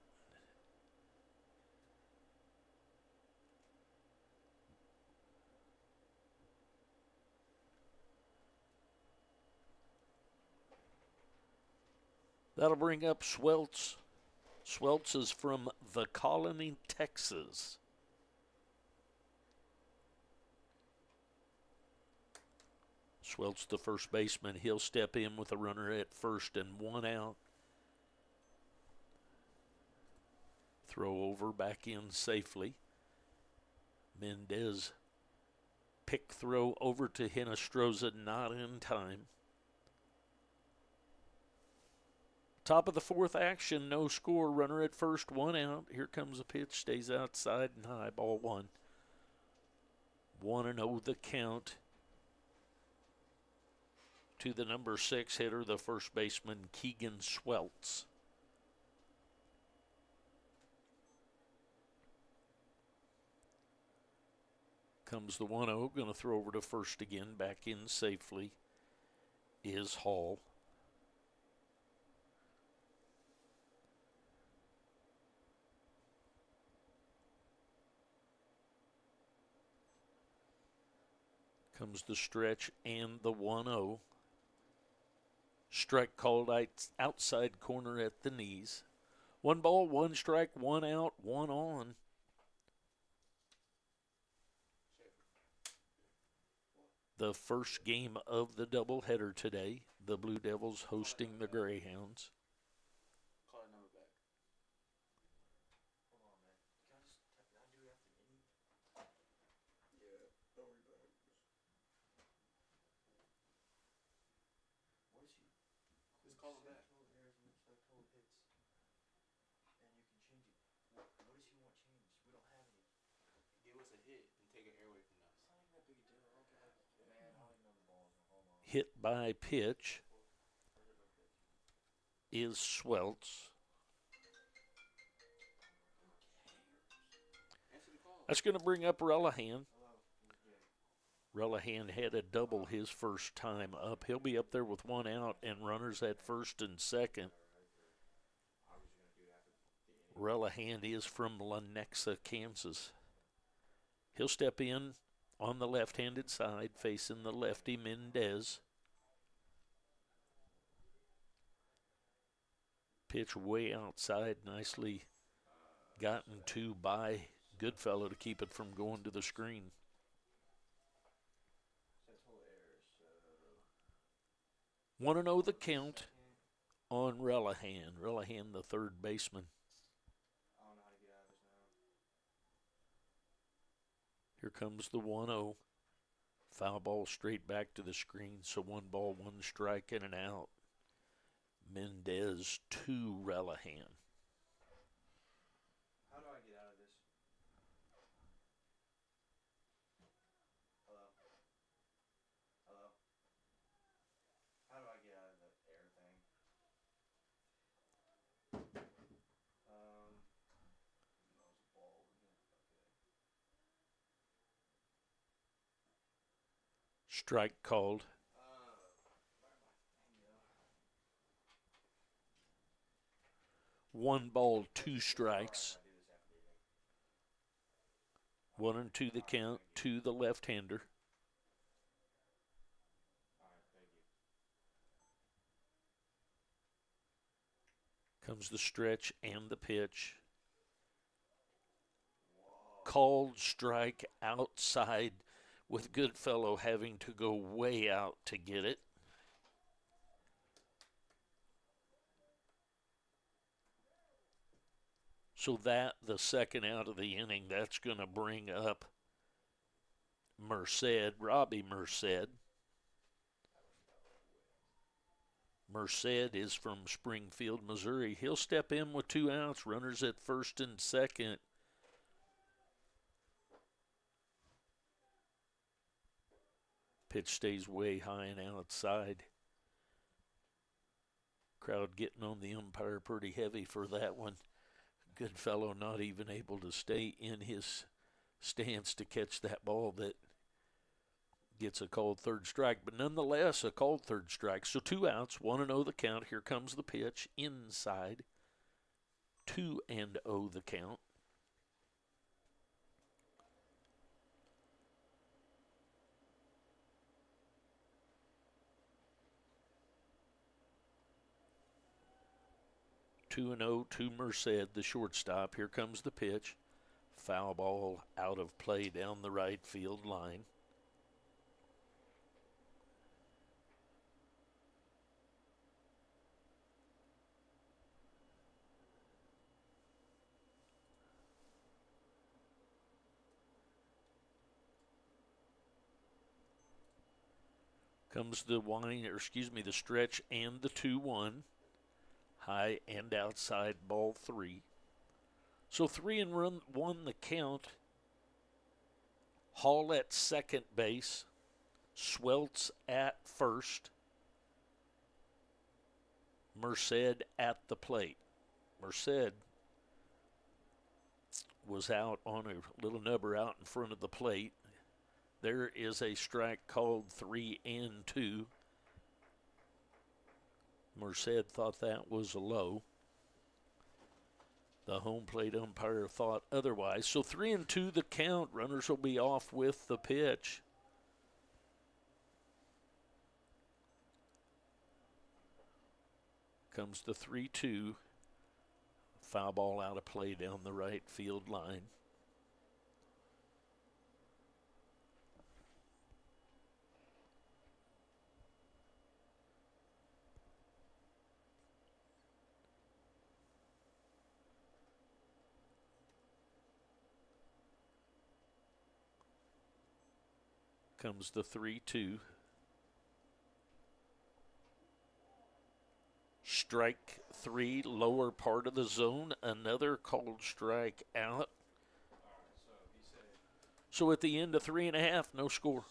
That'll bring up Sweltz. Sweltz is from The Colony, Texas. Sweltz, the first baseman, he'll step in with a runner at first and 1 out. Throw over, back in safely. Mendez, pick throw over to Hinestroza, not in time. Top of the fourth action, no score. Runner at first, 1 out. Here comes a pitch, stays outside and high, ball 1. 1-0 the count to the number 6 hitter, the first baseman, Keegan Sweltz. Comes the 1-0, going to throw over to first again, back in safely is Hall. Comes the stretch and the 1-0. Strike called outside corner at the knees. 1 ball, 1 strike, 1 out, 1 on. The first game of the doubleheader today. The Blue Devils hosting the Greyhounds. Call that number back. Hold on, man. Can I do it after the inning? Yeah, don't worry about it. What is he? Just call him back. Total errors and total hits. And you can change it. What does he want changed? We don't have any. Give us a hit and take an air away from us. It's not even that big a deal. I don't get like, man, I don't even know the balls. Hold on. Hit by pitch is Sweltz. Answer the call. That's going to bring up Rellahan. Hello. Yeah. Rellahan had a double his first time up. He'll be up there with 1 out and runners at first and second. Rellahan is from Lenexa, Kansas. He'll step in on the left-handed side, facing the lefty Mendez. Pitch way outside, nicely gotten to by Goodfellow to keep it from going to the screen. 1-0 the count on Relihan. Relihan, the third baseman. I don't know how to get out of this now. Here comes the 1-0. Foul ball straight back to the screen. So 1 ball, 1 strike, and an out. Mendez to Relihan. How do I get out of this? Hello? Hello? How do I get out of the air thing? No, it's a ball, isn't it? Okay. Strike called. Where am I? 1 ball, 2 strikes. 1-2 the count to the left-hander. Alright, thank you. Comes the stretch and the pitch. Called strike outside, with Goodfellow having to go way out to get it. So that, the second out of the inning, that's going to bring up Merced, Robbie Merced. Merced is from Springfield, Missouri. He'll step in with 2 outs, runners at first and second. Pitch stays way high and outside. Crowd getting on the umpire pretty heavy for that one. Goodfellow not even able to stay in his stance to catch that ball that gets a called third strike. But nonetheless, a called third strike. So 2 outs, 1-0 the count. Here comes the pitch inside. 2-0 the count. Two and 0 to Merced, the shortstop. Here comes the pitch. Foul ball out of play down the right field line. Comes the the stretch and the 2-1. High and outside, ball 3. So 3-1 the count. Hall at second base. Sweltz at first. Merced at the plate. Merced was out on a little nubber out in front of the plate. There is a strike called 3-2. Merced thought that was a low. The home plate umpire thought otherwise. So 3-2 the count. Runners will be off with the pitch. Comes the 3-2. Foul ball out of play down the right field line. Comes the 3-2. Strike 3, lower part of the zone. Another called strike out. So at the end of 3.5, no score.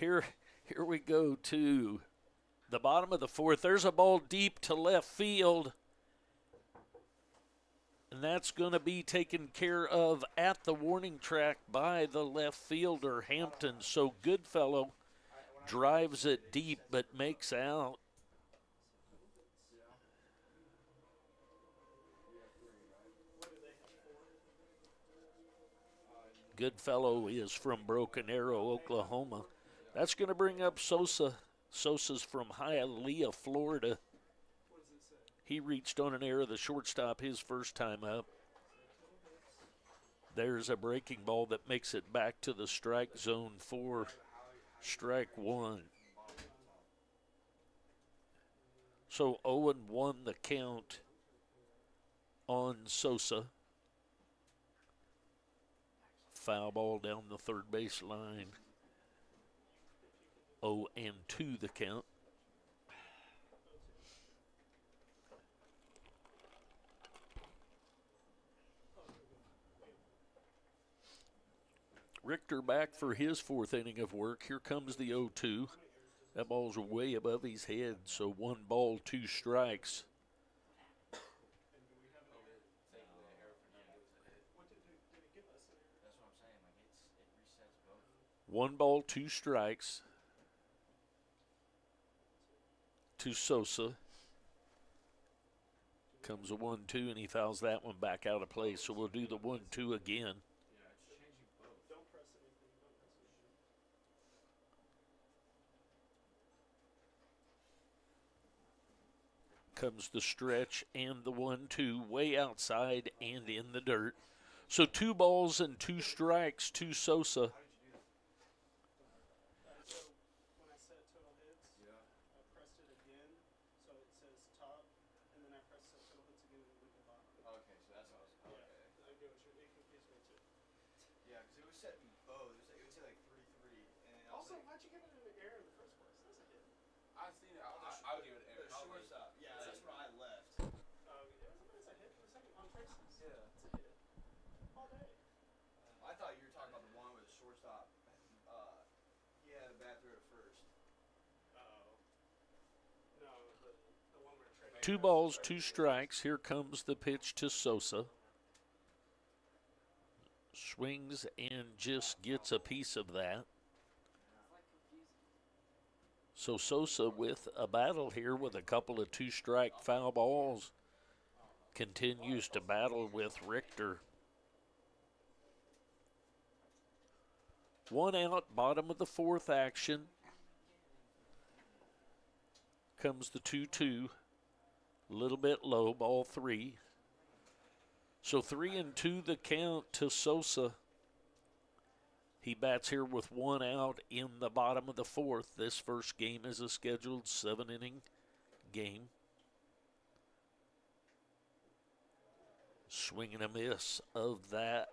Here we go to the bottom of the fourth. There's a ball deep to left field. And that's going to be taken care of at the warning track by the left fielder, Hampton. So Goodfellow drives it deep but makes out. Goodfellow is from Broken Arrow, Oklahoma. That's going to bring up Sosa. Sosa's from Hialeah, Florida. He reached on an error, the shortstop, his first time up. There's a breaking ball that makes it back to the strike zone for strike one. So 0-1 the count on Sosa. Foul ball down the third base line. 0-2 the count. Richter back for his fourth inning of work. Here comes the 0-2. That ball's way above his head, so 1 ball, 2 strikes. One ball, 2 strikes to Sosa. Comes a 1-2, and he fouls that one back out of play. So we'll do the 1-2 again. Comes the stretch and the 1-2 way outside and in the dirt. So 2 balls and 2 strikes to Sosa. Two balls, 2 strikes. Here comes the pitch to Sosa. Swings and just gets a piece of that. So Sosa with a battle here with a couple of 2-strike foul balls. Continues to battle with Richter. 1 out, bottom of the fourth action. Comes the 2-2. A little bit low, ball 3. So 3-2 the count to Sosa. He bats here with 1 out in the bottom of the fourth. This first game is a scheduled 7-inning game. Swing and a miss of that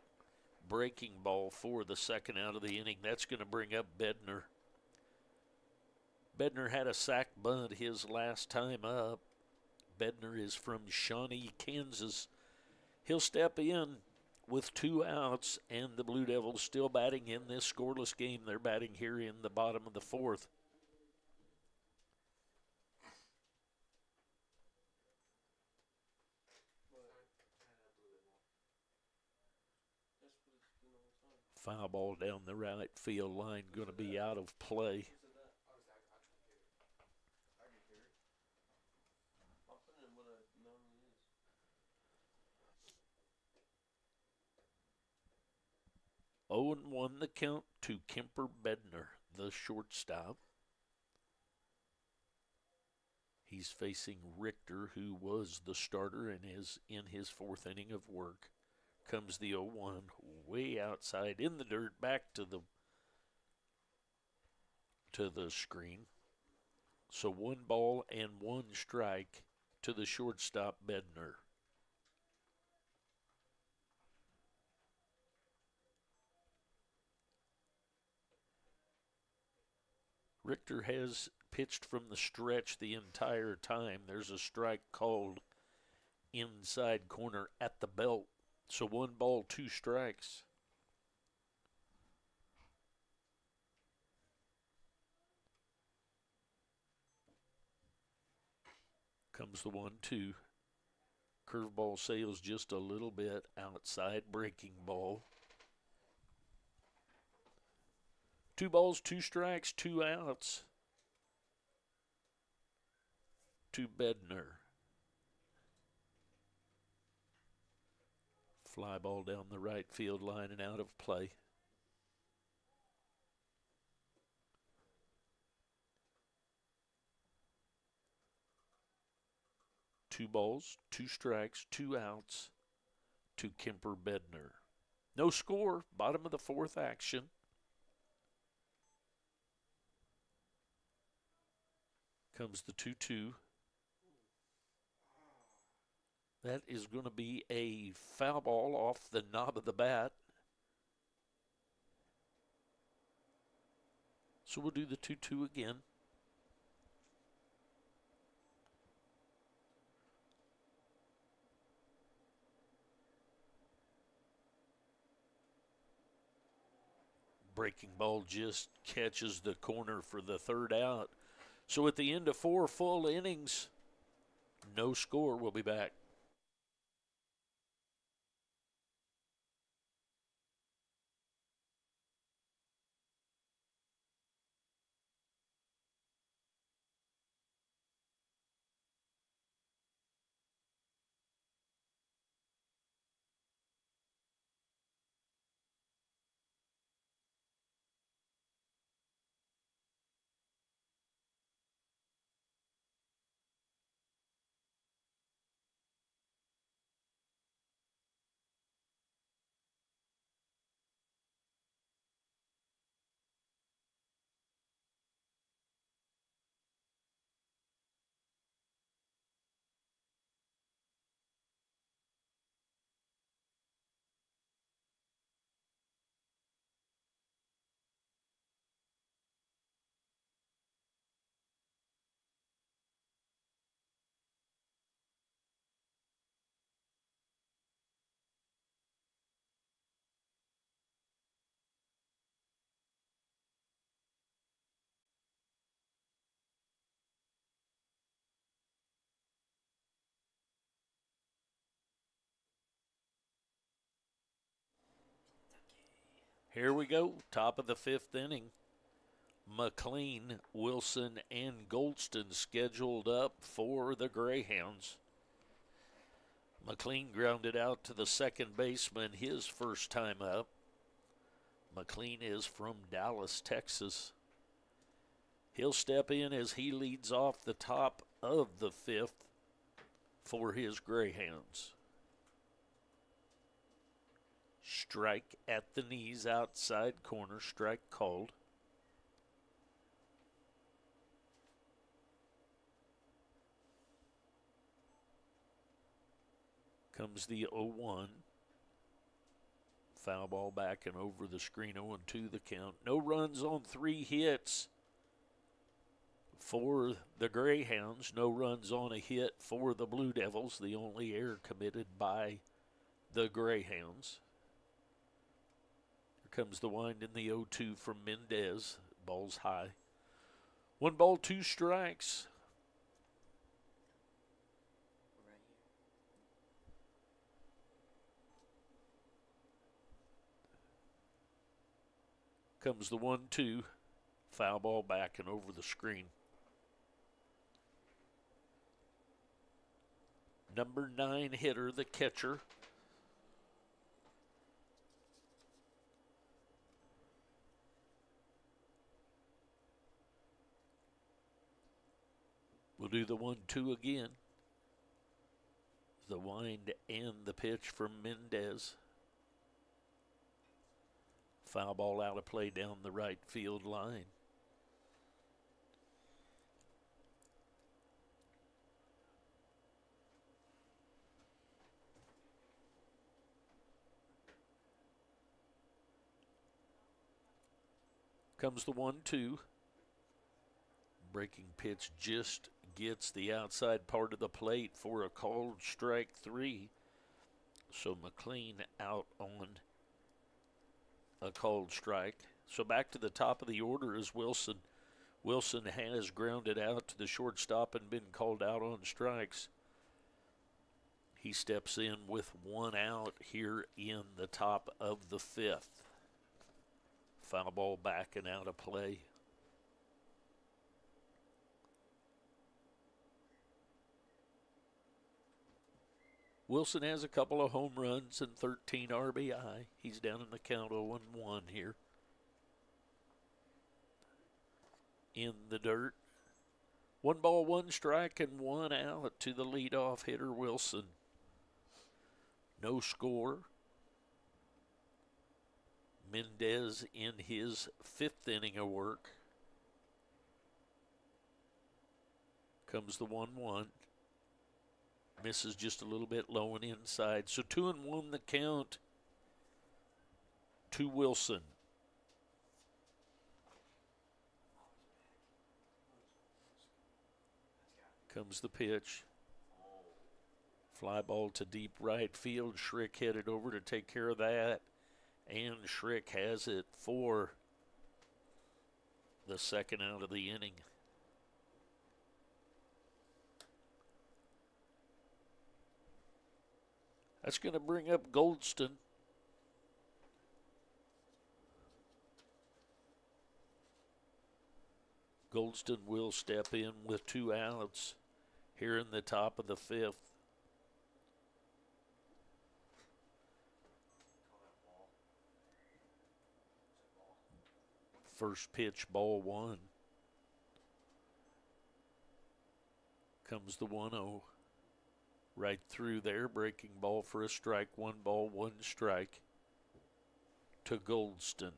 breaking ball for the second out of the inning. That's going to bring up Bednar. Bednar had a sac bunt his last time up. Bednar is from Shawnee, Kansas. He'll step in with 2 outs, and the Blue Devils still batting in this scoreless game. They're batting here in the bottom of the fourth. Foul ball down the right field line, going to be out of play. Oh, and 1 the count to Kemper Bednar, the shortstop. He's facing Richter, who was the starter and is in his fourth inning of work. Comes the 0-1 way outside in the dirt, back to the screen. So 1 ball and 1 strike to the shortstop, Bednar. Richter has pitched from the stretch the entire time. There's a strike called inside corner at the belt. So 1 ball, 2 strikes. Comes the 1-2. Curveball sails just a little bit outside breaking ball. 2 balls, 2 strikes, 2 outs to Bednar. Fly ball down the right field line and out of play. Two balls, 2 strikes, 2 outs to Kemper Bednar. No score, bottom of the 4th action. Comes the 2-2. That is going to be a foul ball off the knob of the bat. So we'll do the 2-2 again. Breaking ball just catches the corner for the 3rd out. So at the end of 4 full innings, no score. We'll be back. Here we go, top of the 5th inning. McLean, Wilson, and Goldston scheduled up for the Greyhounds. McLean grounded out to the second baseman his first time up. McLean is from Dallas, Texas. He'll step in as he leads off the top of the 5th for his Greyhounds. Strike at the knees, outside corner, strike called. Comes the 0-1. Foul ball back and over the screen, 0-2 the count. No runs on 3 hits for the Greyhounds. No runs on a hit for the Blue Devils, the only error committed by the Greyhounds. Here comes the wind in the 0-2 from Mendez. Ball's high. 1 ball, 2 strikes. Comes the 1-2. Foul ball back and over the screen. Number 9 hitter, the catcher. We'll do the 1-2 again. The wind and the pitch from Mendez. Foul ball out of play down the right field line. Comes the 1-2. Breaking pitch just gets the outside part of the plate for a called strike 3. So McLean out on a called strike. So back to the top of the order is Wilson. Wilson has grounded out to the shortstop and been called out on strikes. He steps in with 1 out here in the top of the 5th. Foul ball back and out of play. Wilson has a couple of home runs and 13 RBI. He's down in the count 0-1 here. In the dirt. 1 ball, 1 strike, and 1 out to the leadoff hitter, Wilson. No score. Mendez in his 5th inning of work. Comes the 1-1. Misses just a little bit low and inside. So 2-1 the count to Wilson. Comes the pitch. Fly ball to deep right field. Schrick headed over to take care of that. And Schrick has it for the 2nd out of the inning. That's going to bring up Goldston. Goldston will step in with 2 outs here in the top of the 5th. First pitch, ball 1. Comes the 1-0. Right through there, breaking ball for a strike. 1 ball, 1 strike to Goldston.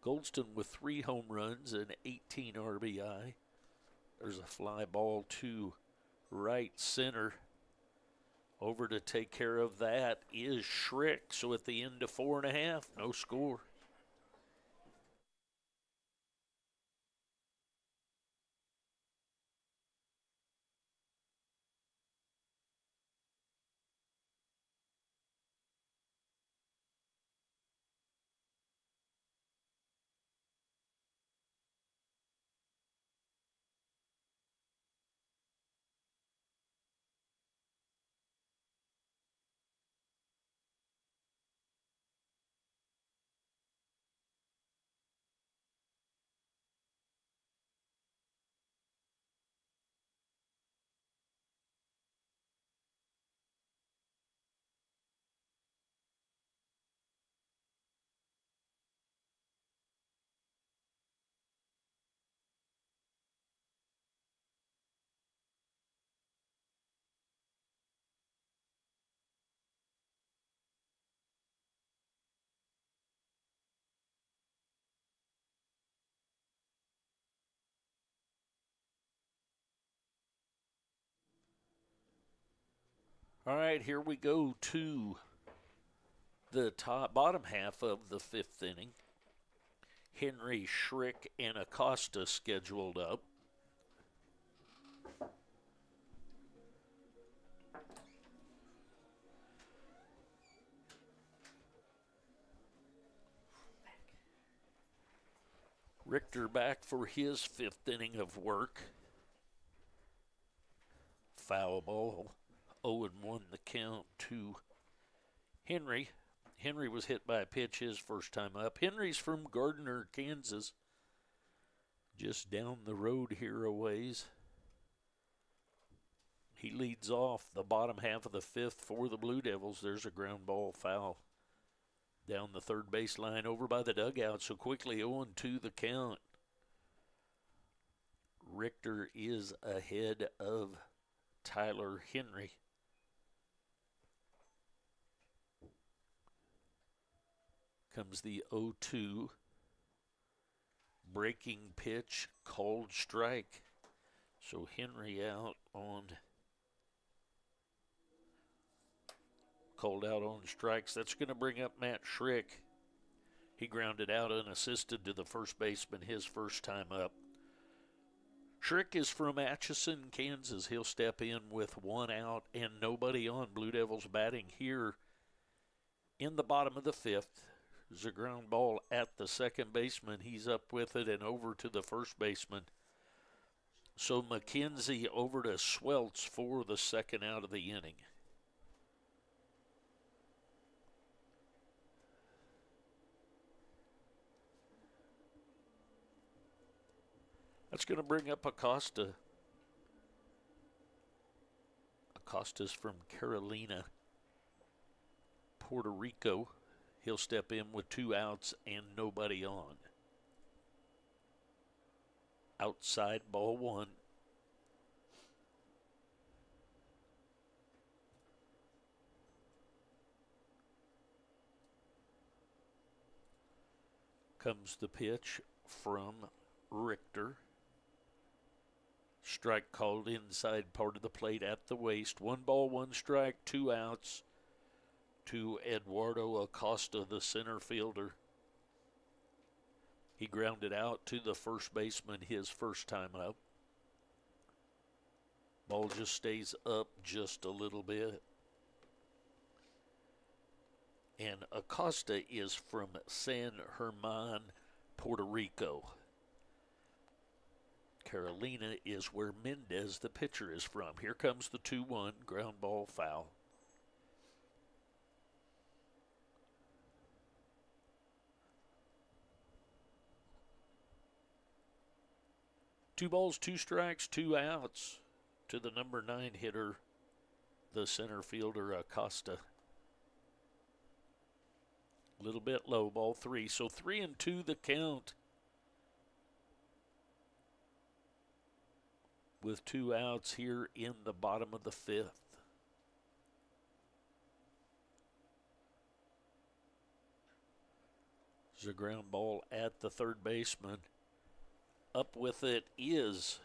Goldston with 3 home runs and 18 RBI. There's a fly ball to right center. Over to take care of that is Schrick. So at the end of 4.5, no score. All right, here we go to the bottom half of the 5th inning. Henry, Schrick, and Acosta scheduled up. Richter back for his 5th inning of work. Foul ball. 0-1 the count to Henry. Henry was hit by a pitch his first time up. Henry's from Gardner, Kansas. Just down the road here a ways. He leads off the bottom half of the 5th for the Blue Devils. There's a ground ball foul down the third baseline over by the dugout. So quickly 0-2 the count. Richter is ahead of Tyler Henry. Comes the 0-2. Breaking pitch, called strike. So Henry called out on strikes. That's going to bring up Matt Schrick. He grounded out unassisted to the first baseman his first time up. Schrick is from Atchison, Kansas. He'll step in with 1 out and nobody on. Blue Devils batting here in the bottom of the 5th. There's a ground ball at the second baseman. He's up with it and over to the first baseman. So McKenzie over to Sweltz for the second out of the inning. That's going to bring up Acosta. Acosta's from Carolina, Puerto Rico. He'll step in with 2 outs and nobody on. Outside, ball 1. Comes the pitch from Richter. Strike called inside part of the plate at the waist. 1 ball, 1 strike, 2 outs to Eduardo Acosta, the center fielder. He grounded out to the first baseman his first time up. Ball just stays up just a little bit. And Acosta is from San Germán, Puerto Rico. Carolina is where Mendez, the pitcher, is from. Here comes the 2-1, ground ball, foul. Two balls, 2 strikes, 2 outs to the number 9 hitter, the center fielder, Acosta. A little bit low, ball 3. So 3-2 the count. With 2 outs here in the bottom of the 5th. There's a ground ball at the third baseman. Up with it is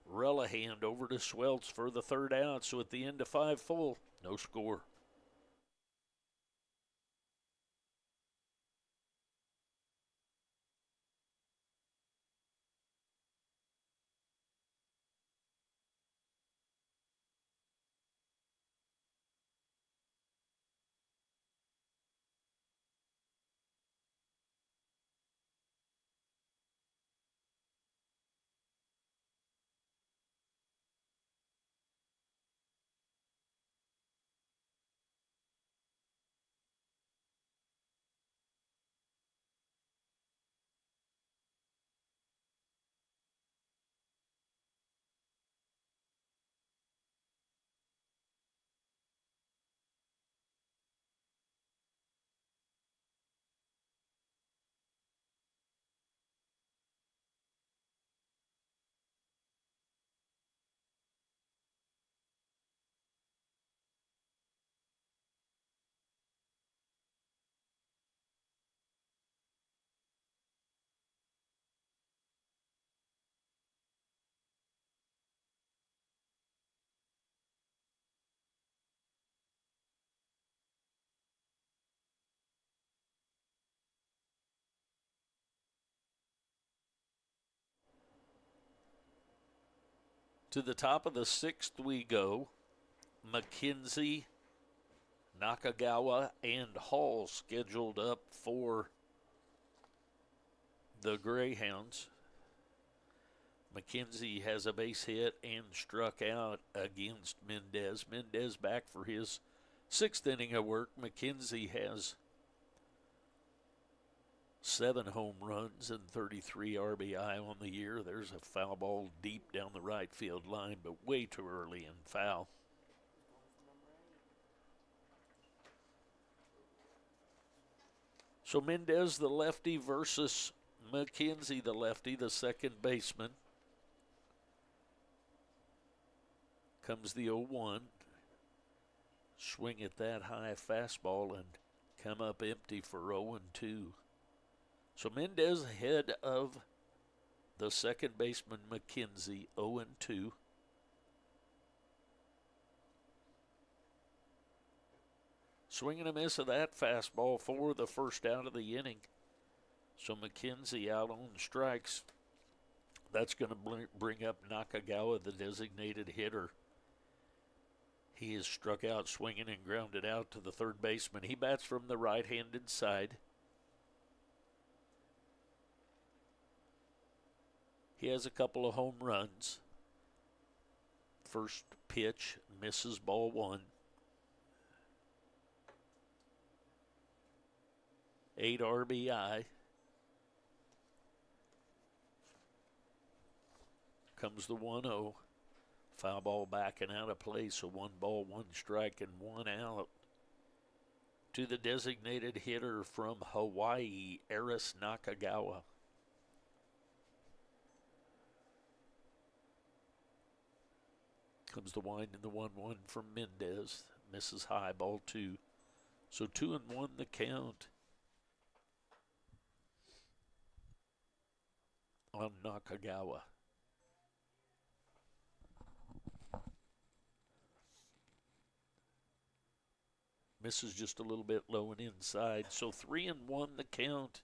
Relihan over to Sweltz for the 3rd out. So at the end of 5 full, no score. To the top of the 6th we go. McKenzie, Nakagawa, and Hall scheduled up for the Greyhounds. McKenzie has a base hit and struck out against Mendez. Mendez back for his 6th inning of work. McKenzie has 7 home runs and 33 RBI on the year. There's a foul ball deep down the right field line, but way too early and foul. So Mendez, the lefty, versus McKenzie, the lefty, the second baseman. Comes the 0-1. Swing at that high fastball and come up empty for 0-2. So Mendez ahead of the second baseman, McKenzie, 0-2. Swing and a miss of that fastball for the 1st out of the inning. So McKenzie out on strikes. That's going to bring up Nakagawa, the designated hitter. He is struck out swinging and grounded out to the third baseman. He bats from the right-handed side. He has a couple of home runs. First pitch, misses, ball one. 8 RBI. Comes the 1-0. Foul ball back and out of play, so 1 ball, 1 strike, and 1 out. To the designated hitter from Hawaii, Aris Nakagawa. Comes the wind and the 1-1 from Mendez. Misses high, ball 2. So 2-1 the count on Nakagawa. Misses just a little bit low and inside. So 3-1 the count.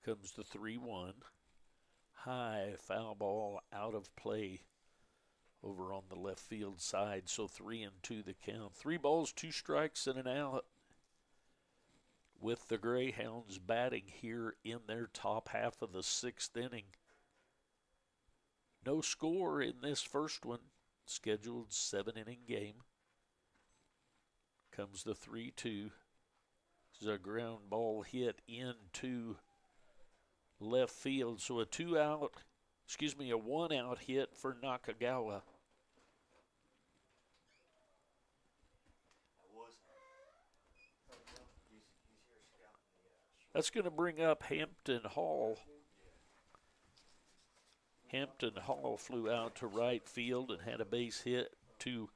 Comes the 3-1. High, foul ball out of play over on the left field side. So 3-2 the count. 3 balls, 2 strikes, and an out. With the Greyhounds batting here in their top half of the 6th inning. No score in this first one. Scheduled 7-inning game. Comes the 3-2. This is a ground ball hit into left field. So a 1-out hit for Nakagawa. That's going to bring up Hampton Hall. Hampton Hall flew out to right field and had a base hit to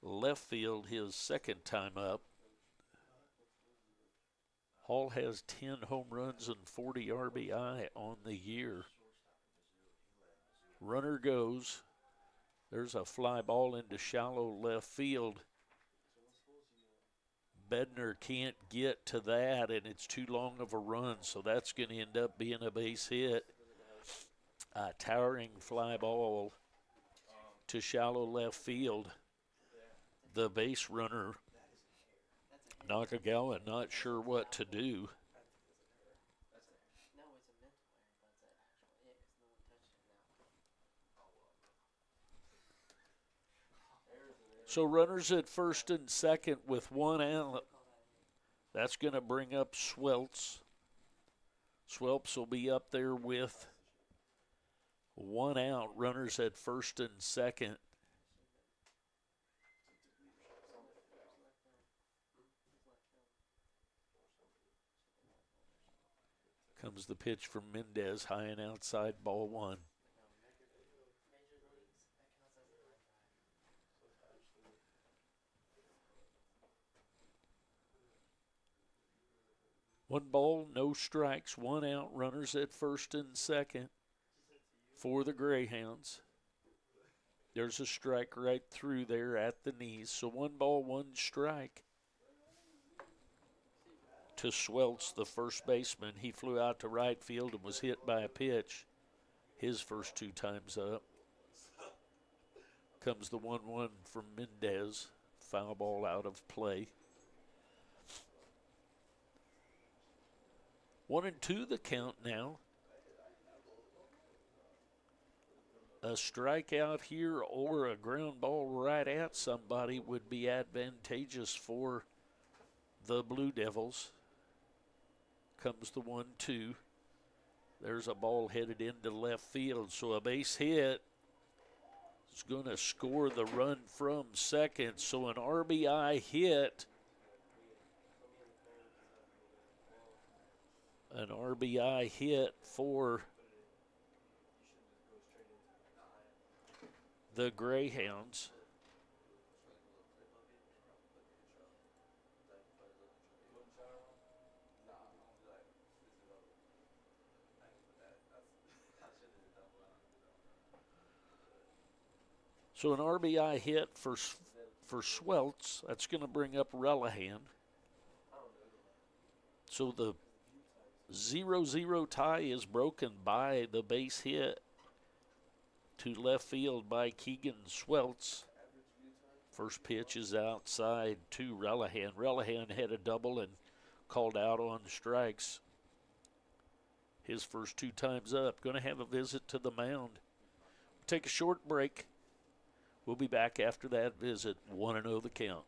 left field his second time up. Hall has 10 home runs and 40 RBI on the year. Runner goes. There's a fly ball into shallow left field. Bednar can't get to that, and it's too long of a run, so that's going to end up being a base hit. A towering fly ball to shallow left field. The base runner, Nakagawa, not sure what to do. So runners at first and second with 1 out. That's going to bring up Swelps. Swelps will be up there with 1 out. Runners at first and second. Comes the pitch from Mendez, high and outside, ball 1. One ball, no strikes, 1 out, runners at first and second for the Greyhounds. There's a strike right through there at the knees. So 1 ball, 1 strike to Swelts, the first baseman. He flew out to right field and was hit by a pitch his first 2 times up. Comes the 1-1 from Mendez. Foul ball out of play. 1-2 the count now. A strikeout here or a ground ball right at somebody would be advantageous for the Blue Devils. Comes the 1-2. There's a ball headed into left field, so a base hit is going to score the run from second. So an RBI hit. An RBI hit for the Greyhounds. So an RBI hit for Swelts. That's going to bring up Relihan. So the 0-0 tie is broken by the base hit to left field by Keegan Swelts First pitch is outside to Relihan. Relihan had a double and called out on strikes. His first 2 times up. Going to have a visit to the mound. Take a short break. We'll be back after that visit. 1-0 the count.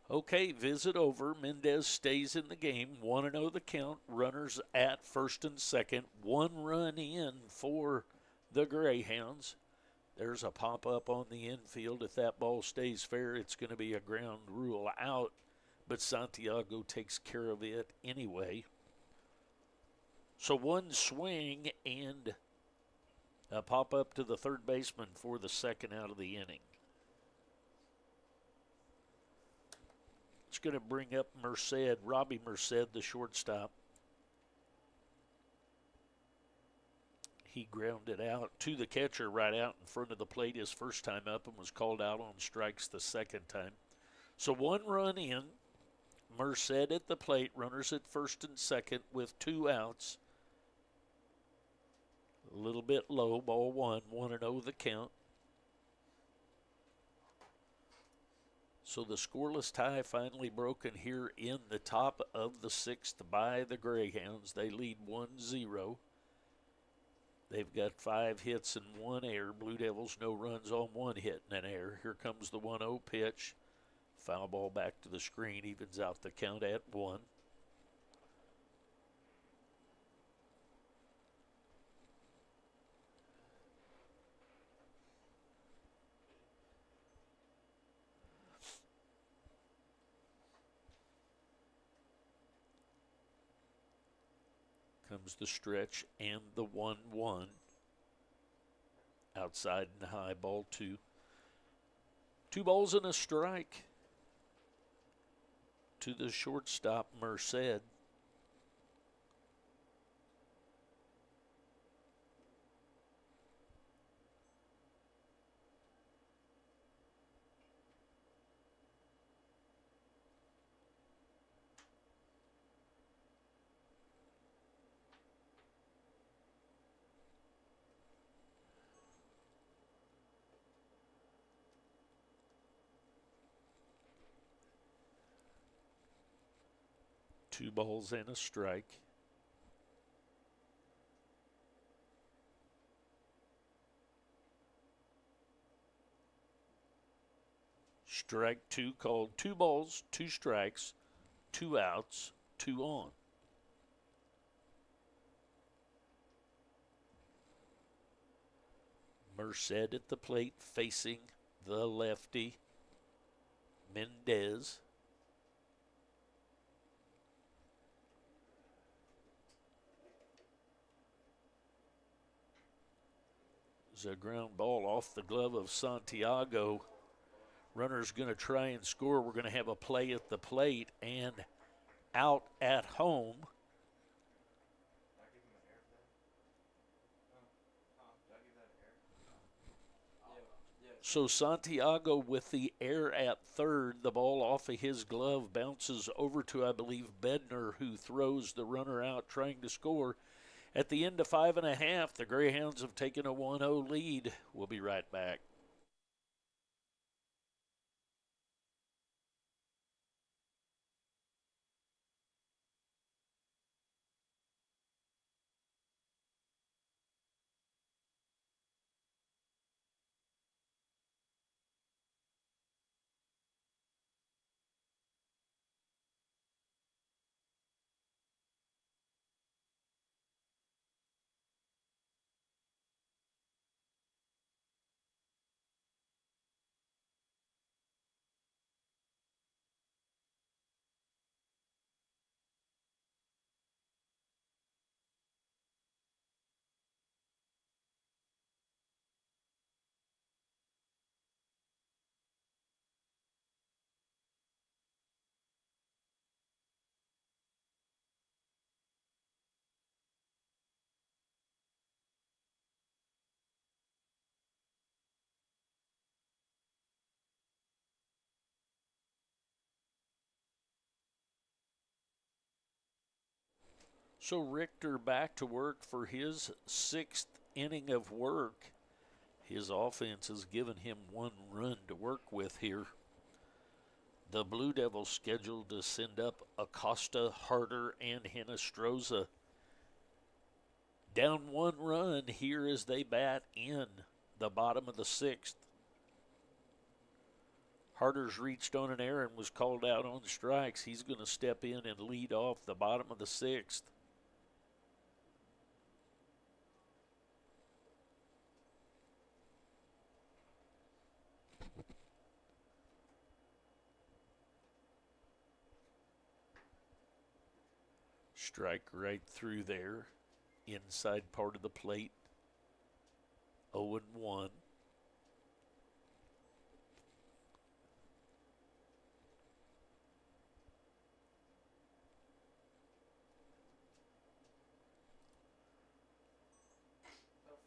Okay, visit over. Mendez stays in the game. 1-0 the count. Runners at first and second. 1 run in for the Greyhounds. There's a pop up on the infield. If that ball stays fair, it's going to be a ground rule out. But Santiago takes care of it anyway. So 1 swing and a pop up to the third baseman for the second out of the inning. It's going to bring up Merced, Robbie Merced, the shortstop. He grounded out to the catcher right out in front of the plate his first time up and was called out on strikes the second time. So 1 run in. Merced at the plate, runners at first and second with 2 outs. A little bit low, ball 1, 1-0 the count. So the scoreless tie finally broken here in the top of the 6th by the Greyhounds. They lead 1-0. They've got 5 hits and 1 error. Blue Devils no runs on 1 hit and an error. Here comes the 1-0 pitch. Foul ball back to the screen, evens out the count at 1. Comes the stretch and the 1-1. Outside and high, ball 2. 2 balls and a strike to the shortstop, Merced. Two balls and a strike. Strike 2 called. 2 balls, 2 strikes, 2 outs, 2 on. Merced at the plate facing the lefty, Mendez. A ground ball off the glove of Santiago. Runner's going to try and score. We're going to have a play at the plate and out at home. So Santiago with the air at third. The ball off of his glove bounces over to, I believe, Bednar, who throws the runner out trying to score. At the end of 5.5, the Greyhounds have taken a 1-0 lead. We'll be right back. So Richter back to work for his 6th inning of work. His offense has given him 1 run to work with here. The Blue Devils scheduled to send up Acosta, Harder, and Hinestroza. Down 1 run here as they bat in the bottom of the 6th. Harder's reached on an error and was called out on strikes. He's going to step in and lead off the bottom of the 6th. Strike right through there. Inside part of the plate. 0-1. No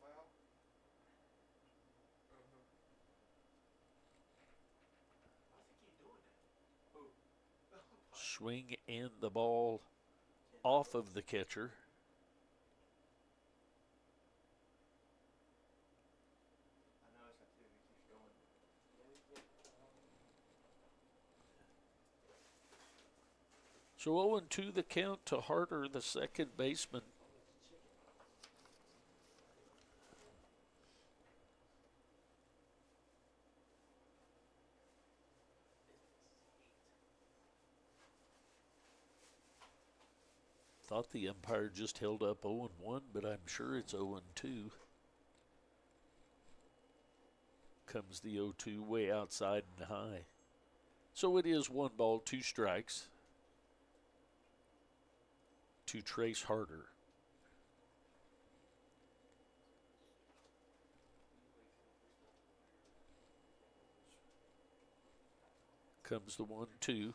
foul? Why does he keep doing that? Who? Swing and the ball off of the catcher. I noticed that too. He keeps going. So 0-2 the count to Harder, the second baseman. Thought the umpire just held up 0-1, but I'm sure it's 0-2. Comes the 0-2 way outside and high. So it is 1 ball, 2 strikes to Trace Harder. Comes the 1-2.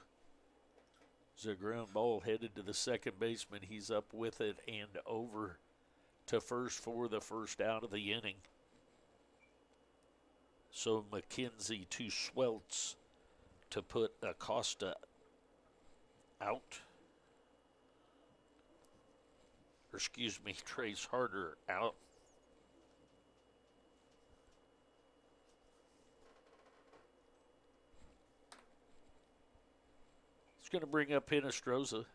It's a ground ball headed to the second baseman. He's up with it and over to first for the first out of the inning. So McKenzie to Schweltz to put Acosta out. Or excuse me, Trace Harder out. It's going to bring up Hinestroza.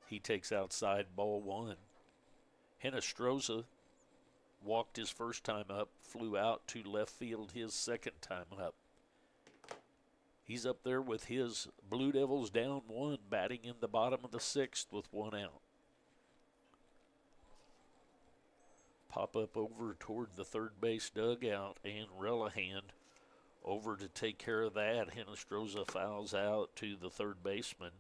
He takes outside ball 1. Hinestroza walked his first time up, flew out to left field his second time up. He's up there with his Blue Devils down 1, batting in the bottom of the 6th with 1 out. Pop up over toward the third base dugout, and Relihan over to take care of that. Hinestroza fouls out to the third baseman.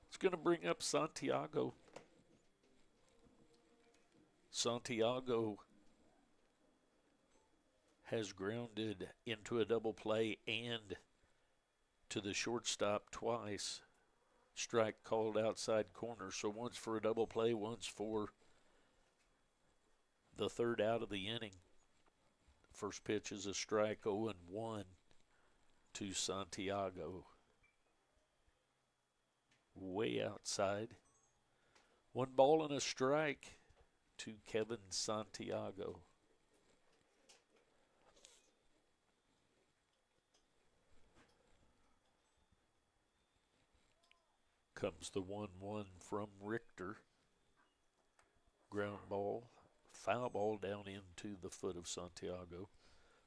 It's going to bring up Santiago. Santiago has grounded into a double play and to the shortstop twice. Strike called outside corner. So once for a double play, once for the third out of the inning. First pitch is a strike, 0-1 to Santiago. Way outside. 1 ball and a strike to Kevin Santiago. Comes the 1-1 from Richter. Ground ball. Foul ball down into the foot of Santiago.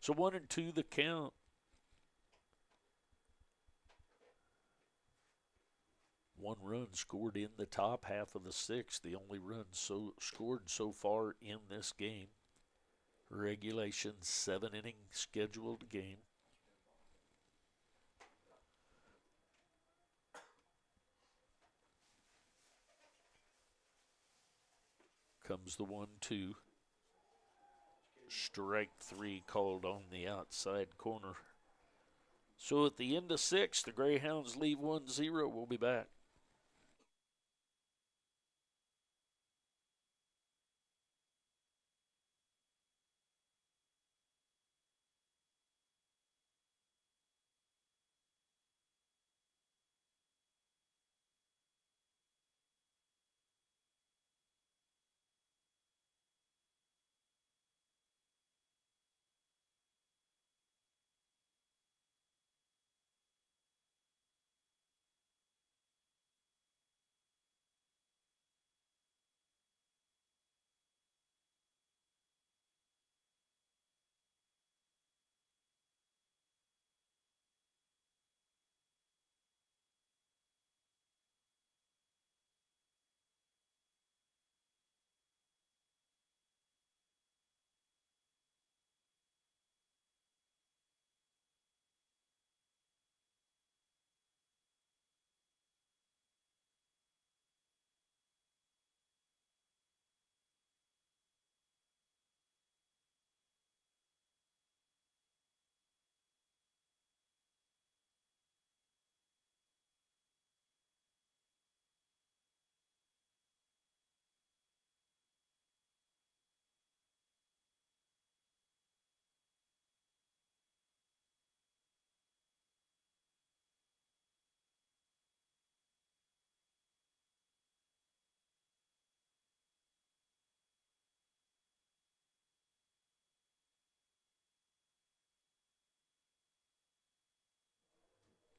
So 1-2 the count. One run scored in the top half of the 6th. The only run scored so far in this game. Regulation 7-inning scheduled game. Comes the 1-2. Strike 3 called on the outside corner. So at the end of 6, the Greyhounds leave 1-0. We'll be back.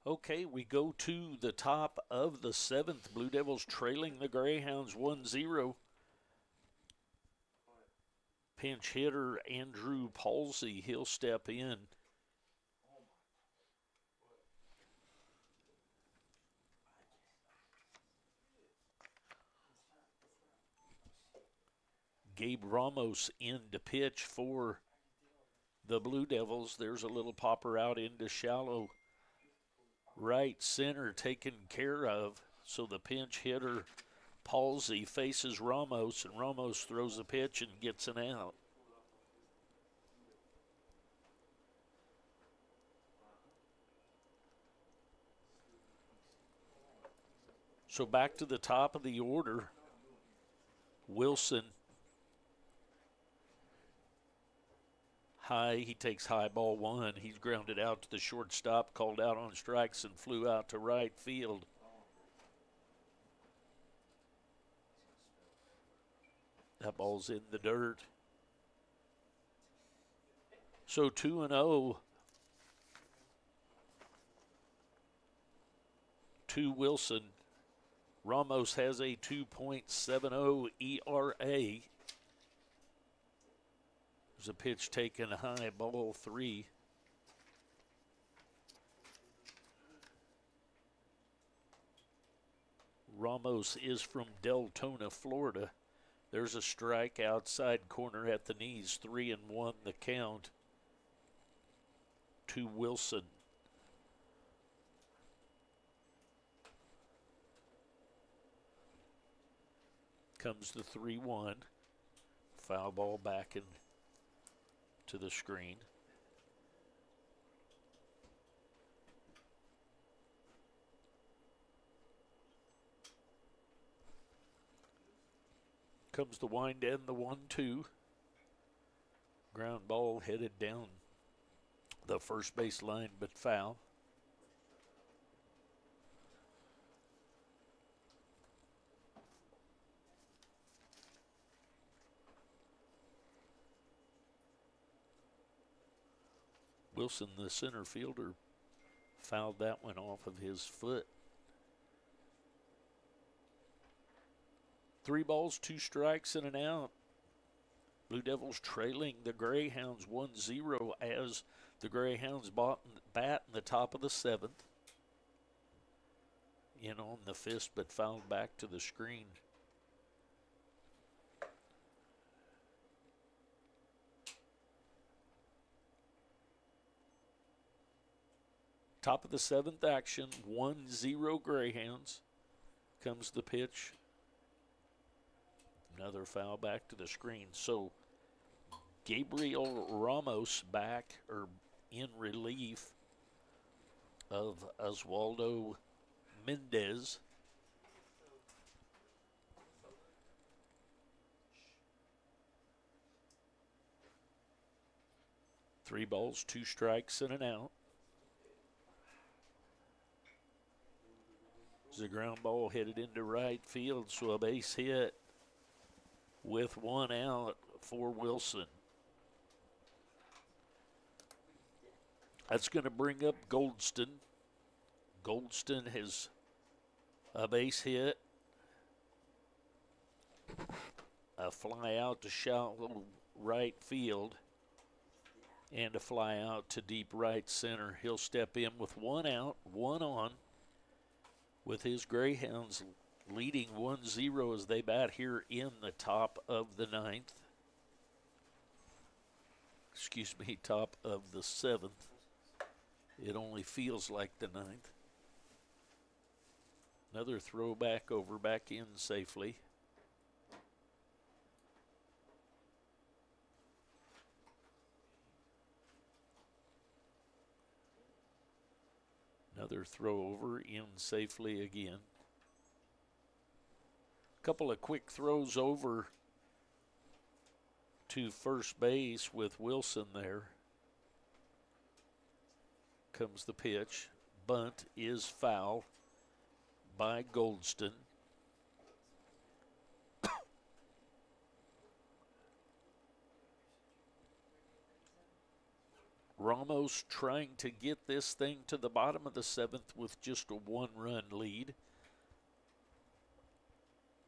Okay, we go to the top of the 7th. Blue Devils trailing the Greyhounds 1-0. Pinch hitter Andrew Palsy, he'll step in. Gabe Ramos in to pitch for the Blue Devils. There's a little popper out into shallow right center taken care of. So the pinch hitter Palsy faces Ramos, and Ramos throws a pitch and gets an out. So back to the top of the order. Wilson high, he takes high ball 1. He's grounded out to the shortstop, called out on strikes, and flew out to right field. That ball's in the dirt. So 2-0 to Wilson. Ramos has a 2.70 ERA. There's a pitch taken high, ball 3. Ramos is from Deltona, Florida. There's a strike outside corner at the knees. 3-1 the count to Wilson. Comes the 3-1. Foul ball back to the screen. Comes the wind end, the 1-2. Ground ball headed down the first base line, but foul. Wilson, the center fielder, fouled that one off of his foot. 3 balls, 2 strikes, and an out. Blue Devils trailing the Greyhounds 1-0 as the Greyhounds bat in the top of the 7th. In on the fist, but fouled back to the screen. Top of the 7th action, 1-0 Greyhounds. Comes the pitch. Another foul back to the screen. So Gabriel Ramos back, or in relief of Oswaldo Mendez. Three balls, 2 strikes, and an out. The ground ball headed into right field, so a base hit with 1 out for Wilson. That's going to bring up Goldston. Goldston has a base hit, a fly out to shallow right field, and a fly out to deep right center. He'll step in with 1 out, 1 on, with his Greyhounds leading 1-0 as they bat here in the top of the 9th. Excuse me, top of the 7th. It only feels like the 9th. Another throw back over, back in safely. Another throw over, in safely again. Couple of quick throws over to first base with Wilson there. Comes the pitch. Bunt is foul by Goldston. Ramos trying to get this thing to the bottom of the 7th with just a 1-run lead.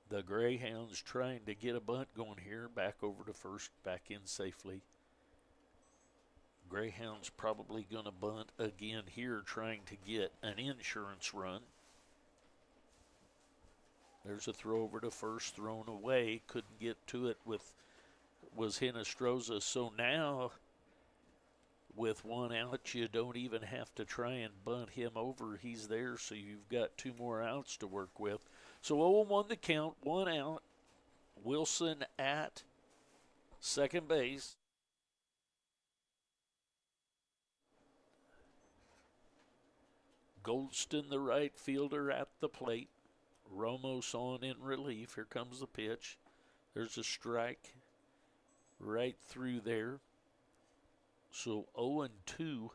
The Greyhounds trying to get a bunt going here. Back over to first, back in safely. Greyhounds probably going to bunt again here, trying to get an insurance run. There's a throw over to first, thrown away. Couldn't get to it was Hinestroza. So now, with 1 out, you don't even have to try and bunt him over. He's there, so you've got 2 more outs to work with. So 0-1 the count, 1 out. Wilson at second base. Goldston, the right fielder, at the plate. Ramos on in relief. Here comes the pitch. There's a strike right through there. So 0-2.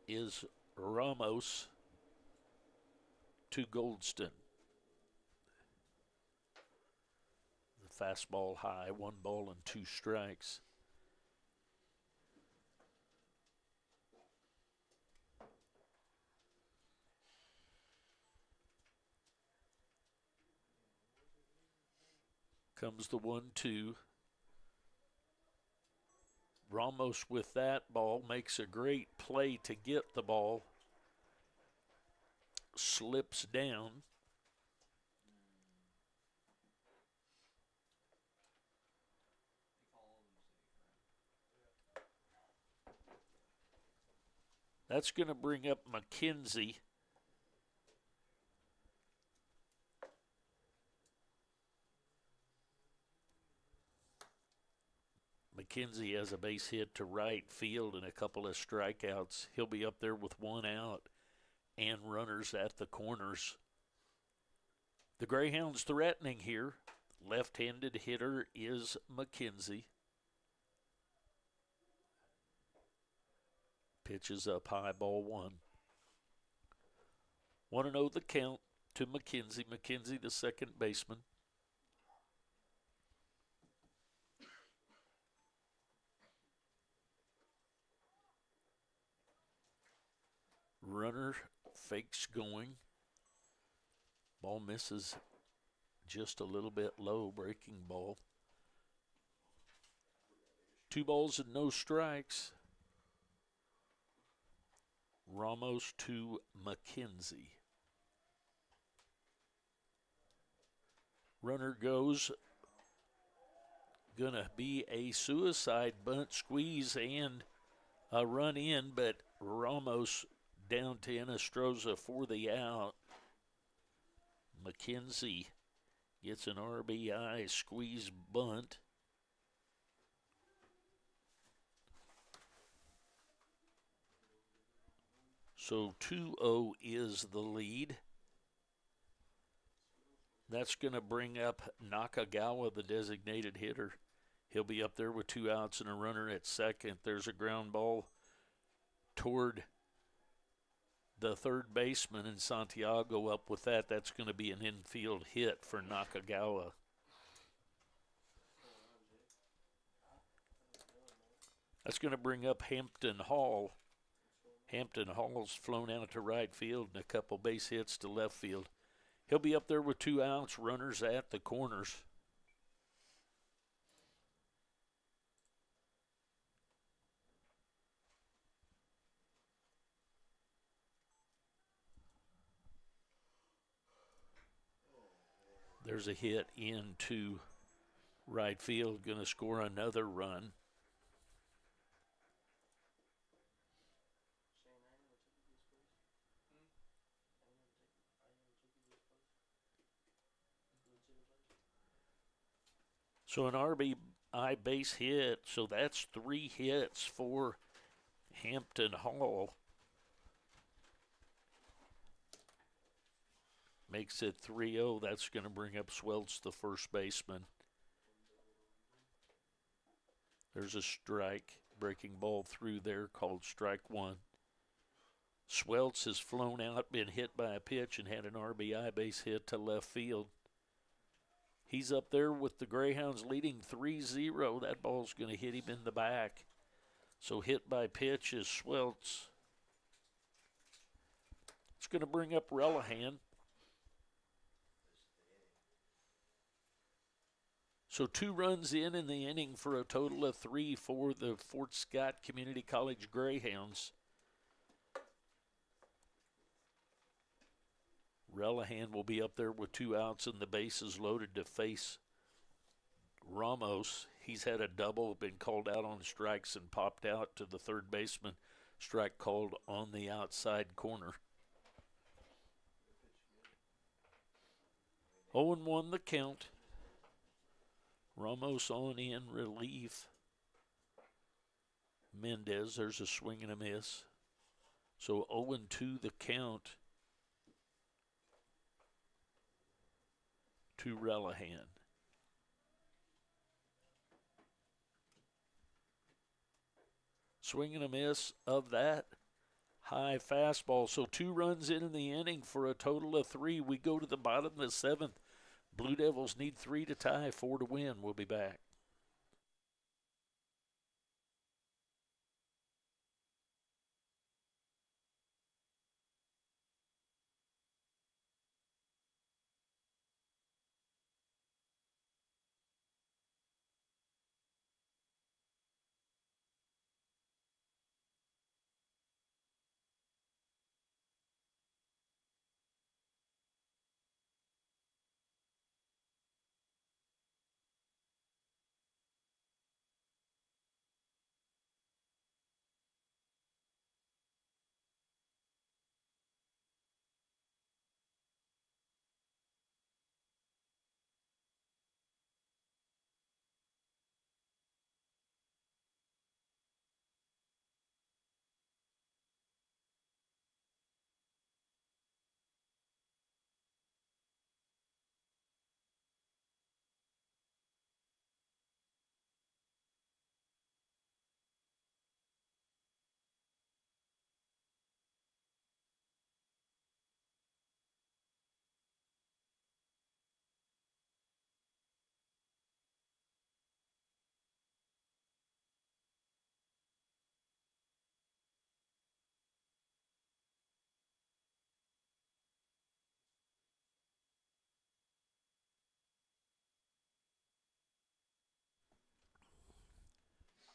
Is Ramos to Goldston. The fastball high, 1 ball and 2 strikes. Comes the 1-2. Ramos with that ball makes a great play to get the ball. Slips down. That's going to bring up McKenzie. McKenzie has a base hit to right field and a couple of strikeouts. He'll be up there with 1 out and runners at the corners. The Greyhounds threatening here. Left-handed hitter is McKenzie. Pitches up high, ball 1. 1-0 the count to McKenzie. McKenzie, the second baseman. Runner fakes going. Ball misses just a little bit low, breaking ball. 2 balls and no strikes. Ramos to McKenzie. Runner goes. Gonna be a suicide bunt, squeeze, and a run in, but Ramos down to Hinestroza for the out. McKenzie gets an RBI squeeze bunt. So 2-0 is the lead. That's going to bring up Nakagawa, the designated hitter. He'll be up there with 2 outs and a runner at second. There's a ground ball toward the third baseman, and Santiago up with that. That's going to be an infield hit for Nakagawa. That's going to bring up Hampton Hall. Hampton Hall's flown out to right field and a couple base hits to left field. He'll be up there with 2 outs, runners at the corners. There's a hit into right field, going to score another run. So an RBI base hit, so that's 3 hits for Hampton Hall. Makes it 3-0. That's going to bring up Sweltz, the first baseman. There's a strike. Breaking ball through there called strike 1. Sweltz has flown out, been hit by a pitch, and had an RBI base hit to left field. He's up there with the Greyhounds leading 3-0. That ball's going to hit him in the back. So hit by pitch is Schweltz. It's going to bring up Relihan. So 2 runs in the inning for a total of 3 for the Fort Scott Community College Greyhounds. Relihan will be up there with 2 outs and the bases loaded to face Ramos. He's had a double, been called out on strikes and popped out to the third baseman. Strike called on the outside corner. 0-1 the count. Ramos on in relief. Mendez, there's a swing and a miss. So 0-2 the count to Relihan. Swing and a miss of that high fastball. So 2 runs in the inning for a total of 3. We go to the bottom of the 7th. Blue Devils need 3 to tie, 4 to win. We'll be back.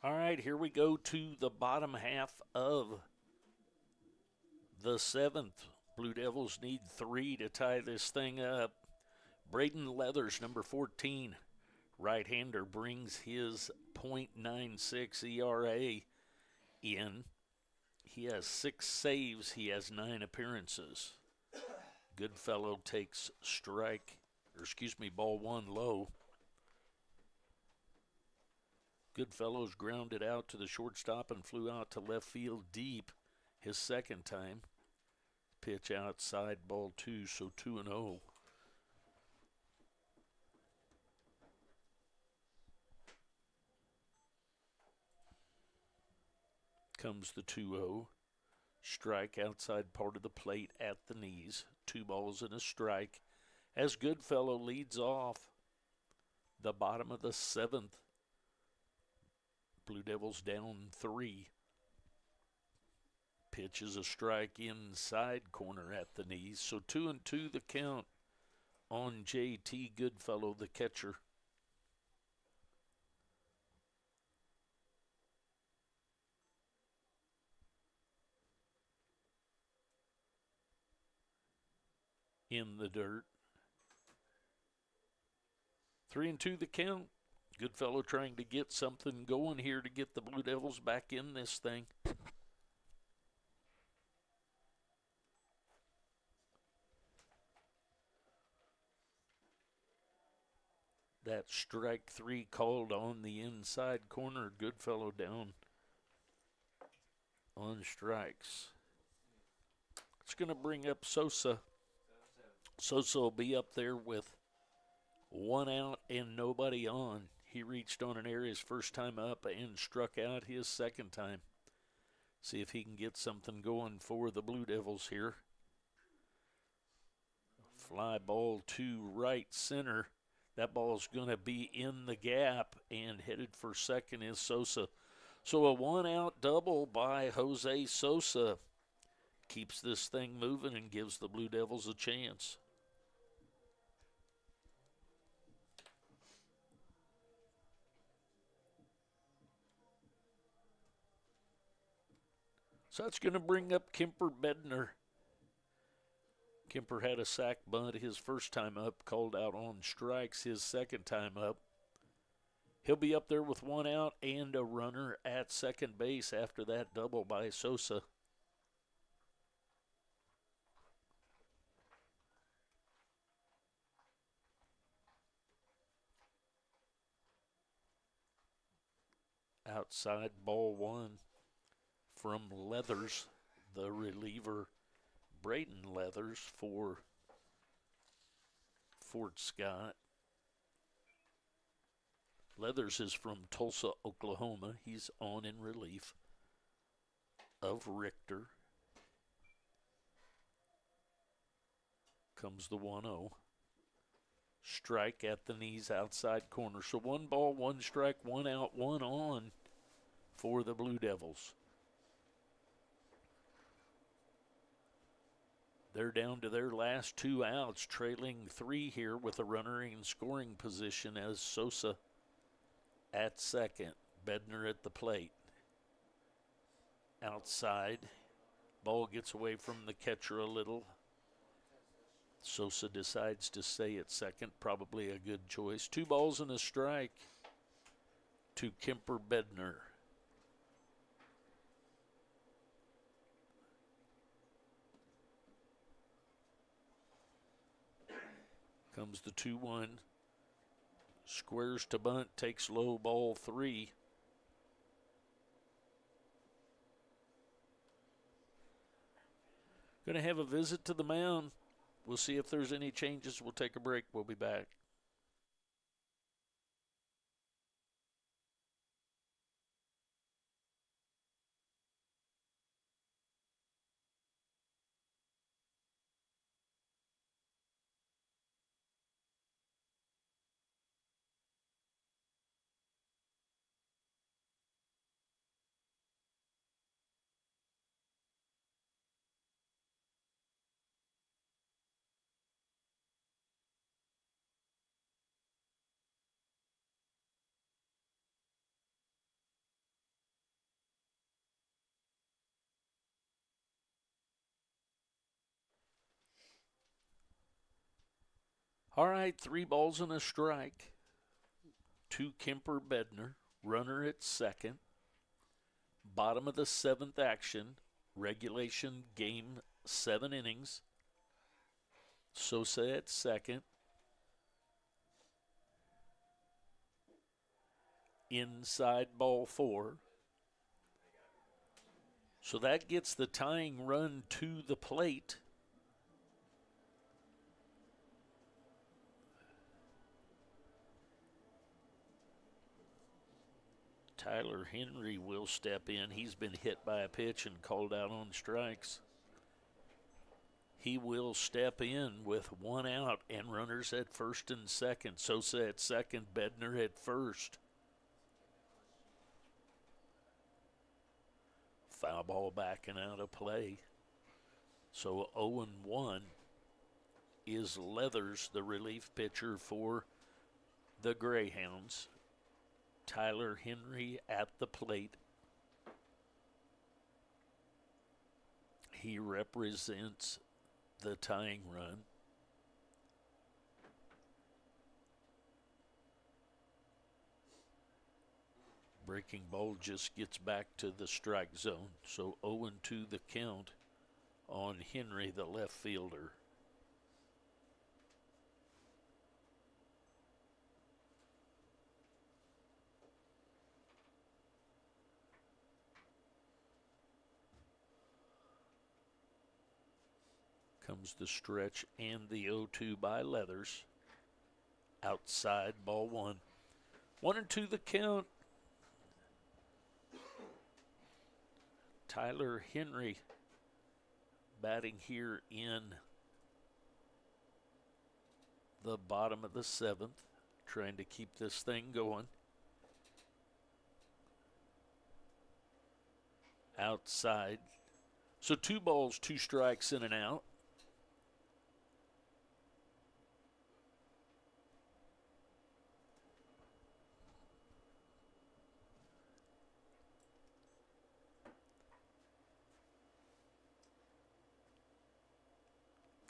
All right, here we go to the bottom half of the 7th. Blue Devils need 3 to tie this thing up. Braden Leathers, number 14, right-hander, brings his .96 ERA in. He has 6 saves. He has 9 appearances. Goodfellow takes ball 1 low. Goodfellow's grounded out to the shortstop and flew out to left field deep his second time. Pitch outside, ball 2, so 2-0. Comes the 2-0. Strike outside part of the plate at the knees. 2 balls and a strike as Goodfellow leads off the bottom of the 7th. Blue Devils down 3. Pitch is a strike inside corner at the knees. So 2-2 the count on JT Goodfellow, the catcher. In the dirt. 3-2 the count. Goodfellow trying to get something going here to get the Blue Devils back in this thing. That strike 3 called on the inside corner. Goodfellow down on strikes. It's going to bring up Sosa. Sosa will be up there with 1 out and nobody on. He reached on an error his first time up and struck out his second time. See if he can get something going for the Blue Devils here. Fly ball to right center. That ball's going to be in the gap, and headed for second is Sosa. So a one-out double by Jose Sosa keeps this thing moving and gives the Blue Devils a chance. So that's going to bring up Kemper Bednar. Kemper had a sac bunt his first time up, called out on strikes his second time up. He'll be up there with one out and a runner at second base after that double by Sosa. Outside ball one from Leathers, the reliever, Braden Leathers for Fort Scott. Leathers is from Tulsa, Oklahoma. He's on in relief of Richter. Comes the 1-0. Strike at the knees, outside corner. So 1 ball, 1 strike, 1 out, 1 on for the Blue Devils. They're down to their last 2 outs, trailing 3 here with a runner in scoring position as Sosa at second. Bednar at the plate. Outside. Ball gets away from the catcher a little. Sosa decides to stay at second. Probably a good choice. 2 balls and a strike to Kemper Bednar. Comes the 2-1. Squares to bunt, takes low, ball 3. Going to have a visit to the mound. We'll see if there's any changes. We'll take a break. We'll be back. All right, 3 balls and a strike to Kemper Bednar. Runner at second. Bottom of the 7th action. Regulation game, 7 innings. Sosa at second. Inside ball 4. So that gets the tying run to the plate. Tyler Henry will step in. He's been hit by a pitch and called out on strikes. He will step in with 1 out and runners at first and second. Sosa at second, Bednar at first. Foul ball backing out of play. So 0-1 is Leathers, the relief pitcher for the Greyhounds. Tyler Henry at the plate. He represents the tying run. Breaking ball just gets back to the strike zone. So 0-2 the count on Henry, the left fielder. Comes the stretch and the 0-2 by Leathers. Outside ball 1. 1-2 the count. Tyler Henry batting here in the bottom of the 7th. trying to keep this thing going. Outside. So 2 balls, 2 strikes, in and out.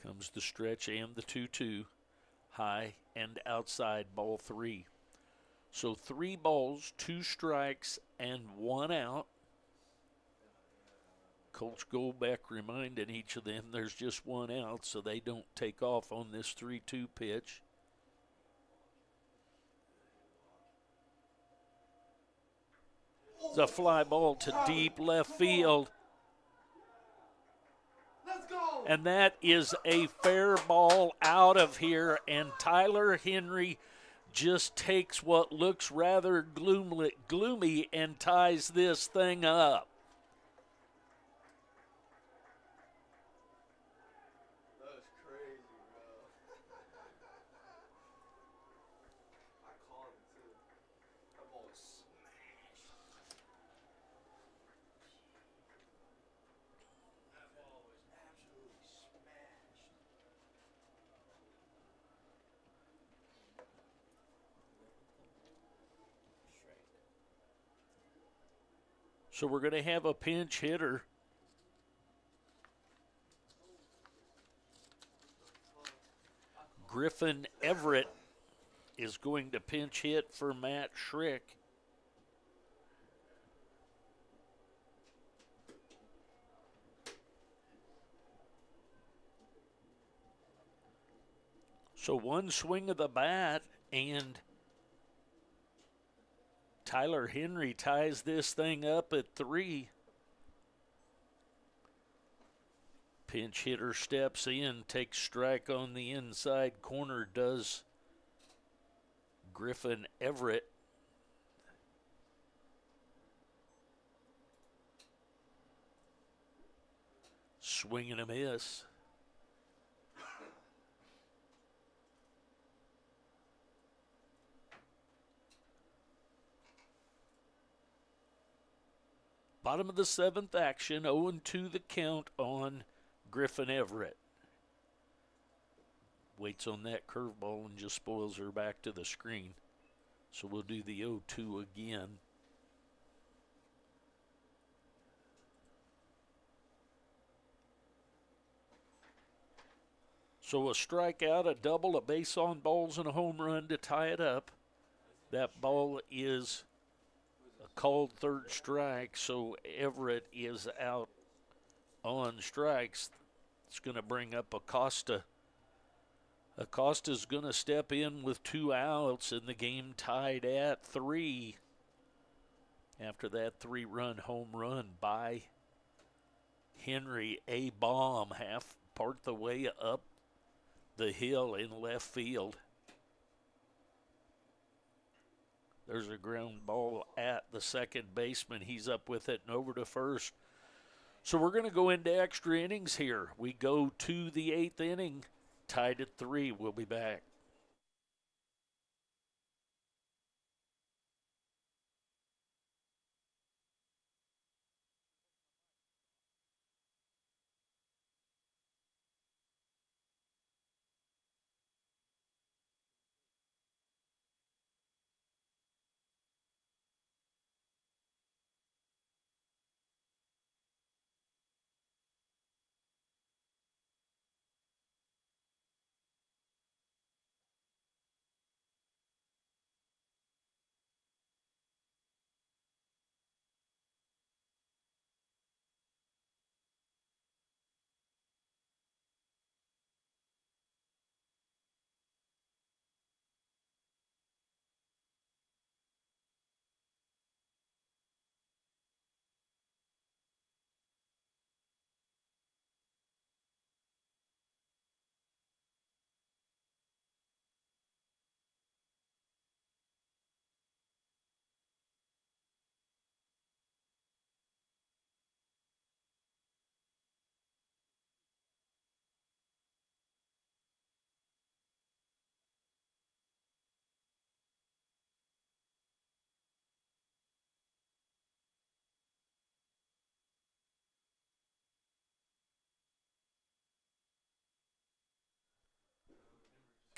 Comes the stretch and the 2-2. High and outside, ball 3. So 3 balls, 2 strikes, and 1 out. Coach Goldbeck reminding each of them there's just 1 out, so they don't take off on this 3-2 pitch. It's a fly ball to deep left field. And that is a fair ball out of here, and Tyler Henry just takes what looks rather gloomy and ties this thing up. That is crazy, bro. I called it too. That ball was smashed. That ball was absolutely smashed. So we're going to have a pinch hitter. Griffin Everett is going to pinch hit for Matt Schrick. So 1 swing of the bat, and Tyler Henry ties this thing up at 3. Pinch hitter steps in, takes strike on the inside corner, does Griffin Everett. Swing and a miss. Bottom of the 7th action, 0-2 the count on Griffin Everett. Waits on that curveball and just spoils her back to the screen. So we'll do the 0-2 again. So a strikeout, a double, a base on balls, and a home run to tie it up. That ball is a called 3rd strike, so Everett is out on strikes. It's going to bring up Acosta. Acosta's going to step in with 2 outs, and the game tied at 3 after that 3-run home run by Henry. A bomb half part the way up the hill in left field. There's a ground ball at the second baseman. He's up with it and over to first. So we're going to go into extra innings here. We go to the 8th inning, tied at 3. We'll be back.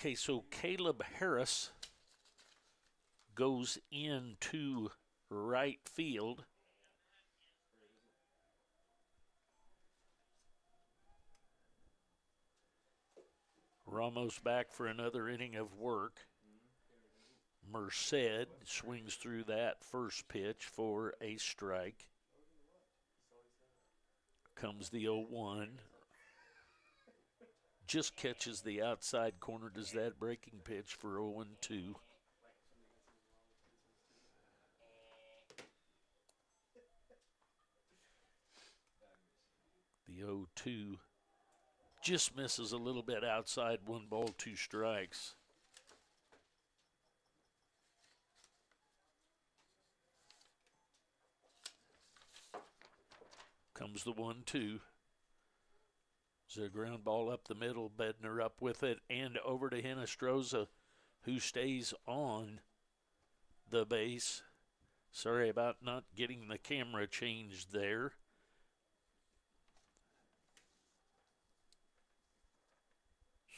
Okay, so Caleb Harris goes into right field. Ramos back for another inning of work. Merced swings through that first pitch for a strike. Comes the 0-1. Just catches the outside corner. Does that breaking pitch for 0-2. The 0-2 just misses a little bit outside. 1 ball, 2 strikes. Comes the 1-2. It's a ground ball up the middle. Bednar up with it and over to Hinestroza, who stays on the base. Sorry about not getting the camera changed there.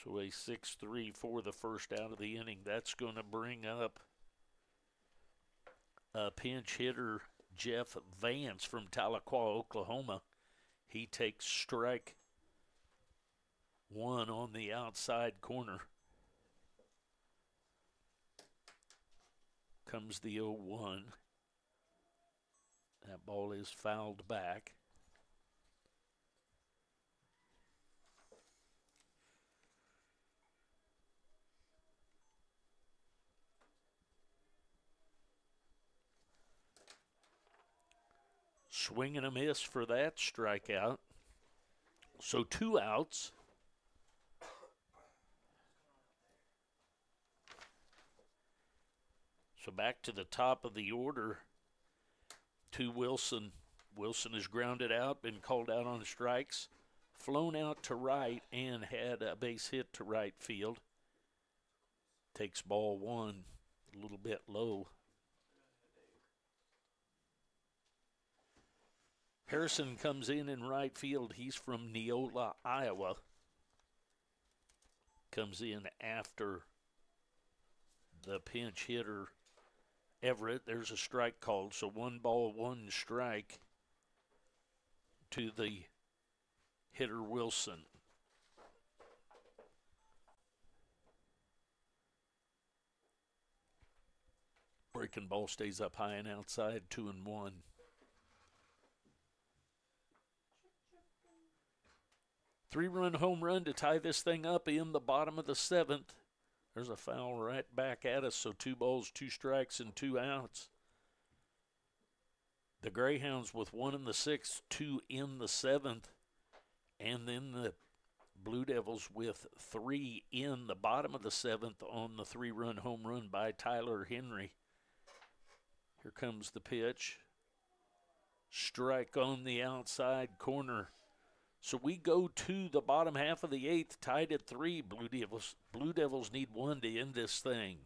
So a 6-3 for the first out of the inning. That's going to bring up a pinch hitter, Jeff Vance from Tahlequah, Oklahoma. He takes strike 1 on the outside corner. Comes the 0-1. That ball is fouled back. Swing and a miss for that strikeout. So 2 outs. So back to the top of the order to Wilson. Wilson is grounded out, been called out on strikes, flown out to right, and had a base hit to right field. Takes ball 1, a little bit low. Harrison comes in right field. He's from Neola, Iowa. Comes in after the pinch hitter, Everett. There's a strike called, so 1 ball, 1 strike to the hitter Wilson. Breaking ball stays up high and outside, 2-1. Three-run home run to tie this thing up in the bottom of the 7th. There's a foul right back at us, so 2 balls, 2 strikes, and 2 outs. The Greyhounds with 1 in the 6th, 2 in the 7th, and then the Blue Devils with 3 in the bottom of the 7th on the 3-run home run by Tyler Henry. Here comes the pitch. Strike on the outside corner. So we go to the bottom half of the 8th, tied at 3. Blue Devils need 1 to end this thing.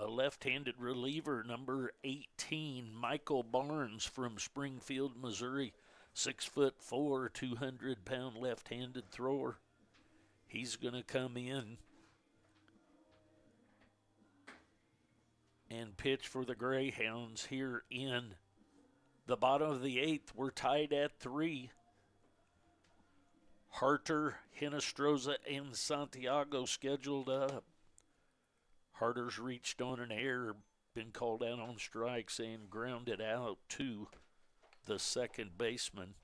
left-handed reliever, number 18, Michael Barnes from Springfield, Missouri. 6'4", 200-pound left-handed thrower. He's going to come in and pitch for the Greyhounds here in the bottom of the 8th. We're tied at 3. Harter, Hinestroza, and Santiago scheduled up. Harter's reached on an error, been called out on strikes, and grounded out to the second baseman.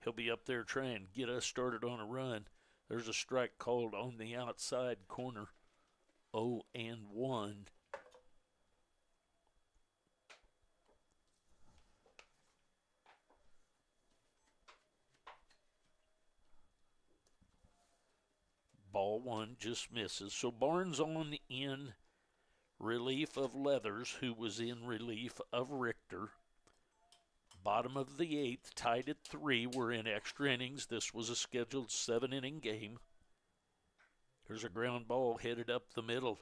He'll be up there trying to get us started on a run. There's a strike called on the outside corner. 0-1. Ball 1 just misses. So Barnes on in relief of Leathers, who was in relief of Richter. Bottom of the 8th, tied at 3. We're in extra innings. This was a scheduled 7-inning game. There's a ground ball headed up the middle.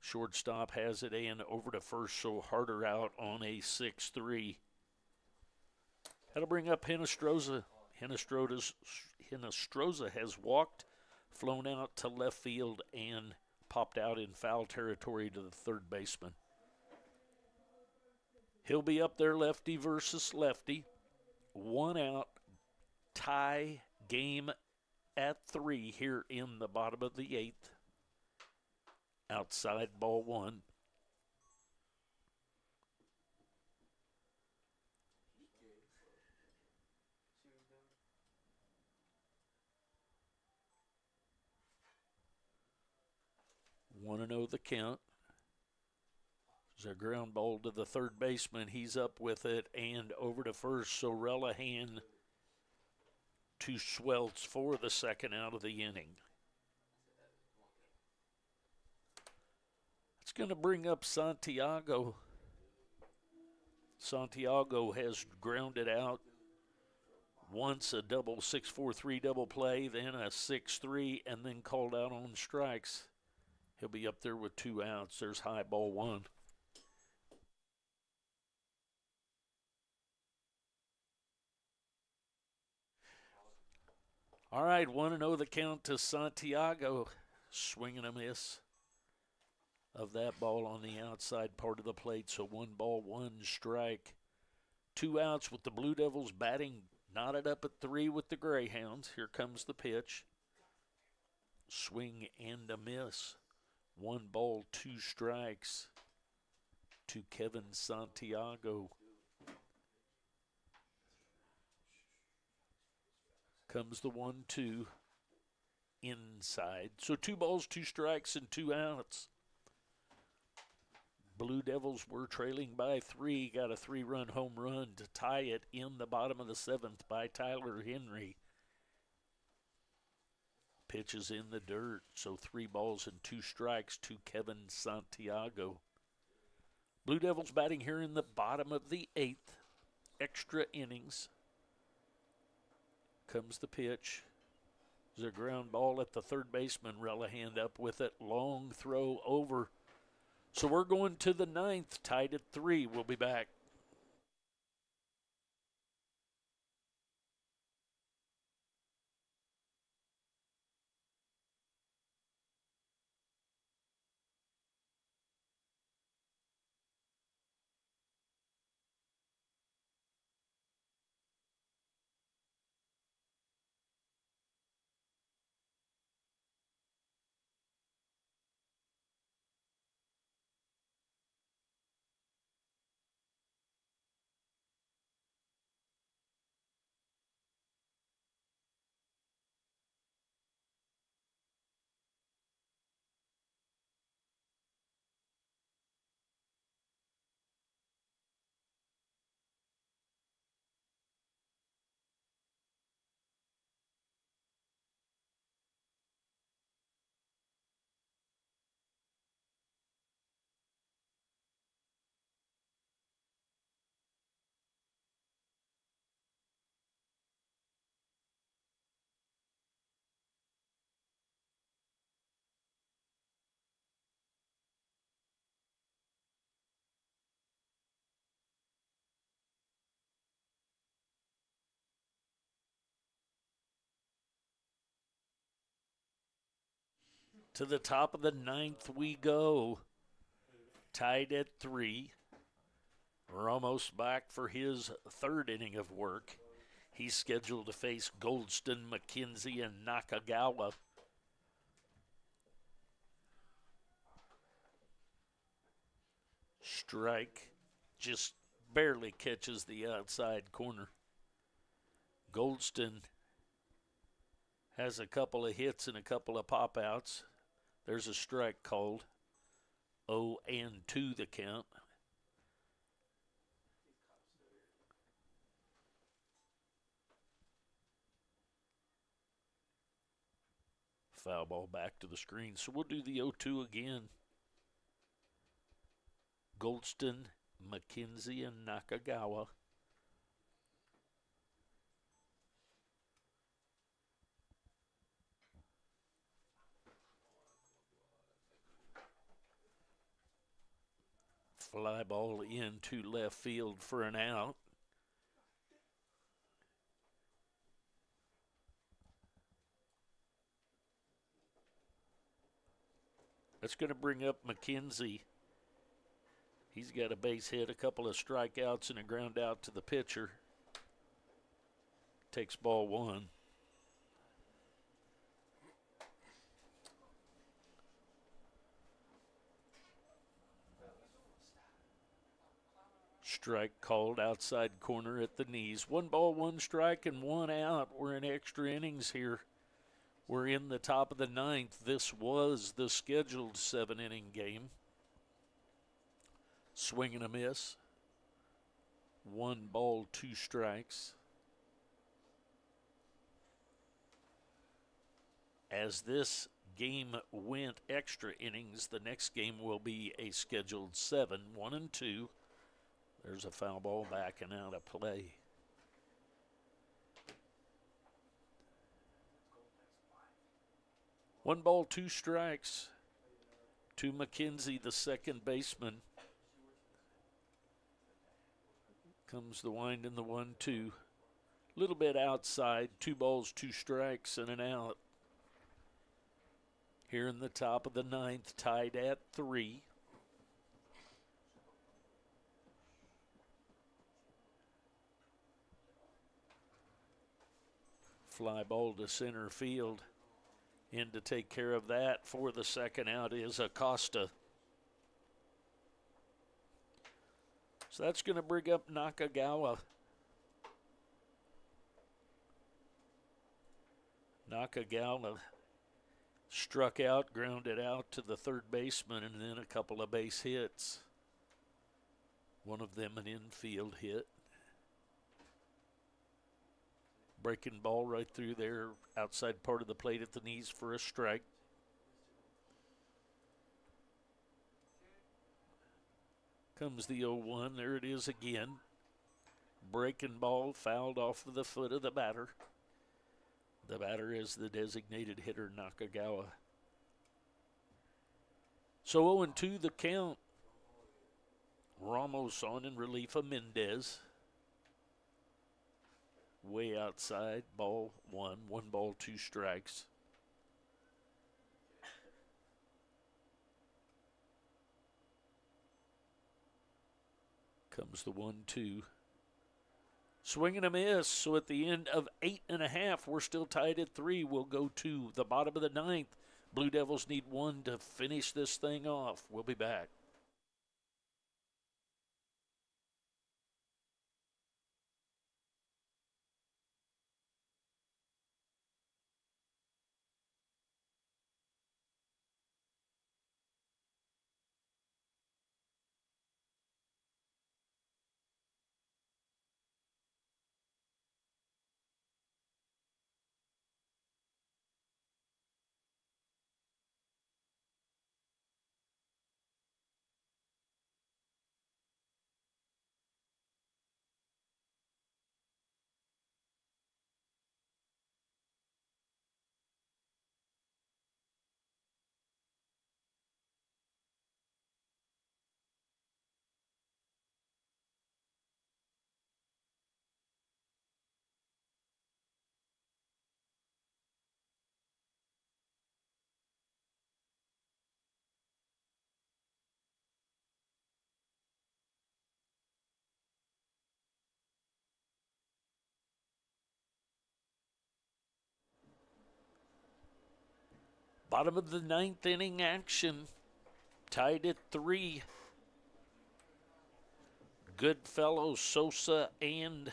Shortstop has it in over to first, so Harder out on a 6-3. That'll bring up Hinestroza. Hinestroza has walked, flown out to left field, and popped out in foul territory to the third baseman. He'll be up there lefty versus lefty. 1 out, tie game at 3 here in the bottom of the 8th. Outside ball 1. Want to know the count. There's a ground ball to the third baseman. He's up with it and over to first. So Relihan to Schweltz for the second out of the inning. It's going to bring up Santiago. Santiago has grounded out once, a double 6-4-3 double play, then a 6-3, and then called out on strikes. He'll be up there with 2 outs. There's high ball 1. All right, 1-0 the count to Santiago. Swing and a miss of that ball on the outside part of the plate. So 1 ball, 1 strike. 2 outs with the Blue Devils batting knotted up at 3 with the Greyhounds. Here comes the pitch. Swing and a miss. 1 ball, 2 strikes to Kevin Santiago. Comes the 1-2 inside. So 2 balls, 2 strikes, and 2 outs. Blue Devils were trailing by 3. Got a 3-run home run to tie it in the bottom of the 7th by Tyler Henry. Pitches in the dirt. So 3 balls and 2 strikes to Kevin Santiago. Blue Devils batting here in the bottom of the 8th. Extra innings. Comes the pitch. There's a ground ball at the third baseman. Relihan up with it. Long throw over. So we're going to the 9th, tied at 3. We'll be back. To the top of the ninth we go. Tied at 3. Ramos back for his third inning of work. He's scheduled to face Goldston, McKenzie, and Nakagawa. Strike just barely catches the outside corner. Goldston has a couple of hits and a couple of pop-outs. There's a strike called. 0-2 the count. Foul ball back to the screen. So we'll do the 0-2 again. Goldston, McKenzie, and Nakagawa. Fly ball into left field for an out. That's going to bring up McKenzie. He's got a base hit, a couple of strikeouts, and a ground out to the pitcher. Takes ball 1. Strike called outside corner at the knees. 1 ball, 1 strike, and 1 out. We're in extra innings here. We're in the top of the 9th. This was the scheduled 7-inning game. Swing and a miss. 1 ball, 2 strikes. As this game went extra innings, the next game will be a scheduled 7, 1-2. There's a foul ball back and out of play. One ball, 2 strikes to McKenzie, the second baseman. Comes the wind in the 1-2. Little bit outside. 2 balls, 2 strikes, and an out. Here in the top of the 9th, tied at 3. Fly ball to center field. In to take care of that for the second out is Acosta. So that's going to bring up Nakagawa. Nakagawa struck out, grounded out to the third baseman, and then a couple of base hits. One of them an infield hit. Breaking ball right through there, outside part of the plate at the knees for a strike. Comes the 0-1. There it is again. Breaking ball fouled off of the foot of the batter. The batter is the designated hitter, Nakagawa. So 0-2 the count. Ramos on in relief of Mendez. Way outside, ball 1. 1 ball, 2 strikes. Comes the 1-2. Swing and a miss. So at the end of 8.5, we're still tied at 3. We'll go to the bottom of the 9th. Blue Devils need 1 to finish this thing off. We'll be back. Bottom of the ninth inning action. Tied at 3. Goodfellow, Sosa, and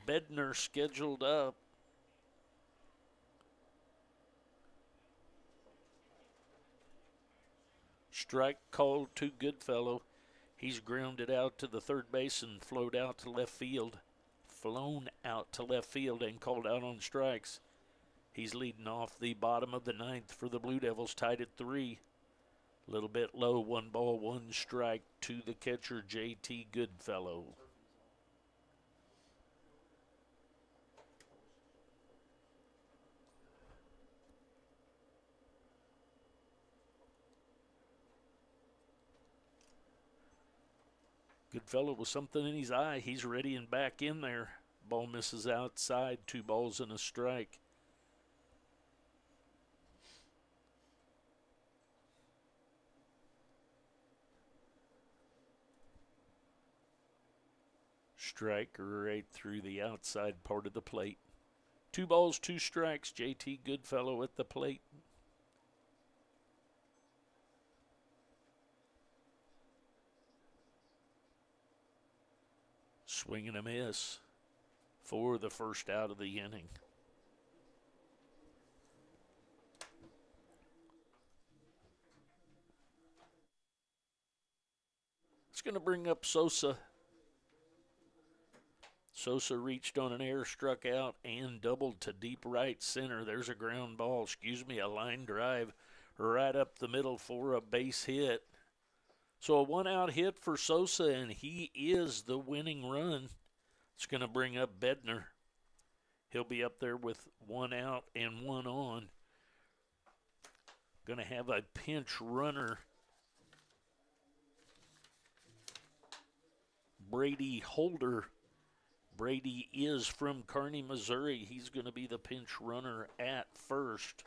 Bednar scheduled up. Strike called to Goodfellow. He's grounded out to the third base and flown out to left field and called out on strikes. He's leading off the bottom of the ninth for the Blue Devils, tied at 3. A little bit low, 1 ball, 1 strike to the catcher, J.T. Goodfellow. Goodfellow with something in his eye. He's ready and back in there. Ball misses outside, 2 balls and a strike. Strike right through the outside part of the plate. 2 balls, 2 strikes. J.T. Goodfellow at the plate. Swing and a miss for the first out of the inning. It's going to bring up Sosa. Sosa reached on an error, struck out, and doubled to deep right center. There's a ground ball, a line drive right up the middle for a base hit. So a 1-out hit for Sosa, and he is the winning run. It's going to bring up Bednar. He'll be up there with 1 out and 1 on. Going to have a pinch runner. Brady Holder. Brady is from Kearney, Missouri. He's going to be the pinch runner at first.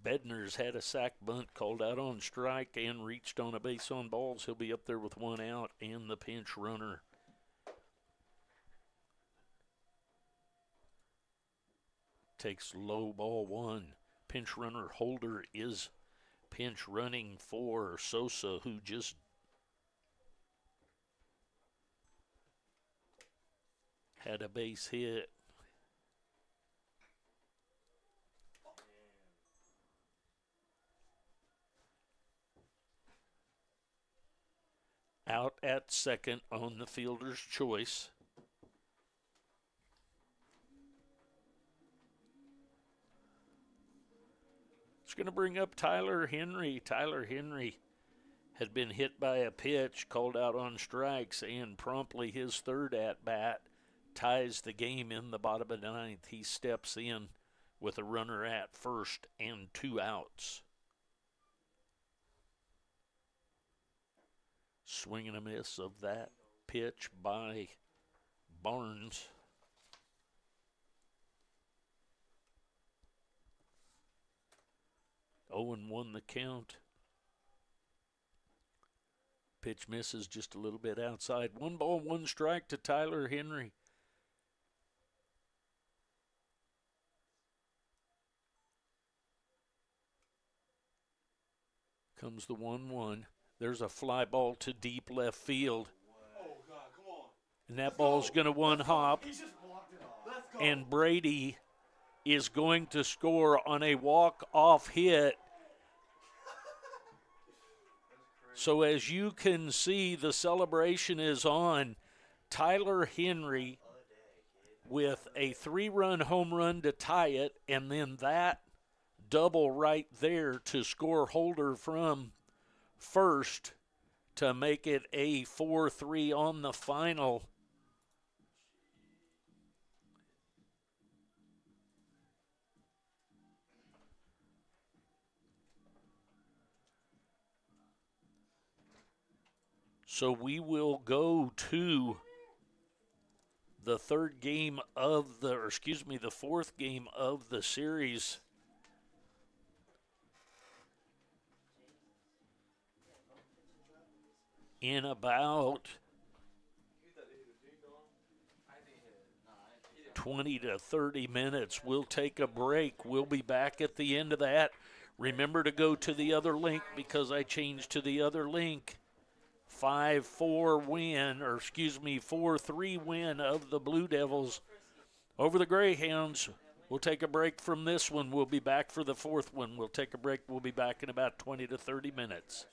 Bednar's had a sac bunt called out on strike and reached on a base on balls. He'll be up there with 1 out and the pinch runner. Takes low ball 1. Pinch runner Holder is pinch running for Sosa, who just had a base hit. Out at second on the fielder's choice. It's going to bring up Tyler Henry. Tyler Henry had been hit by a pitch, called out on strikes, and promptly his third at-bat ties the game in the bottom of the ninth. He steps in with a runner at first and 2 outs. Swing and a miss of that pitch by Barnes. And 1 the count. Pitch misses just a little bit outside. 1 ball, 1 strike to Tyler Henry. Comes the 1-1. There's a fly ball to deep left field. Oh, God, come on. And that ball's going to one hop. He just blocked it off. Let's go. And Brady is going to score on a walk-off hit. So as you can see, the celebration is on. Tyler Henry with a 3-run home run to tie it, and then that double right there to score Holder from first to make it a 4-3 on the final. So we will go to the the fourth game of the series. in about 20 to 30 minutes. We'll take a break. We'll be back at the end of that. Remember to go to the other link because I changed to the other link. 5-4 win, or excuse me, 4-3 win of the Blue Devils over the Greyhounds. We'll take a break from this one. We'll be back for the fourth one. We'll take a break. We'll be back in about 20 to 30 minutes.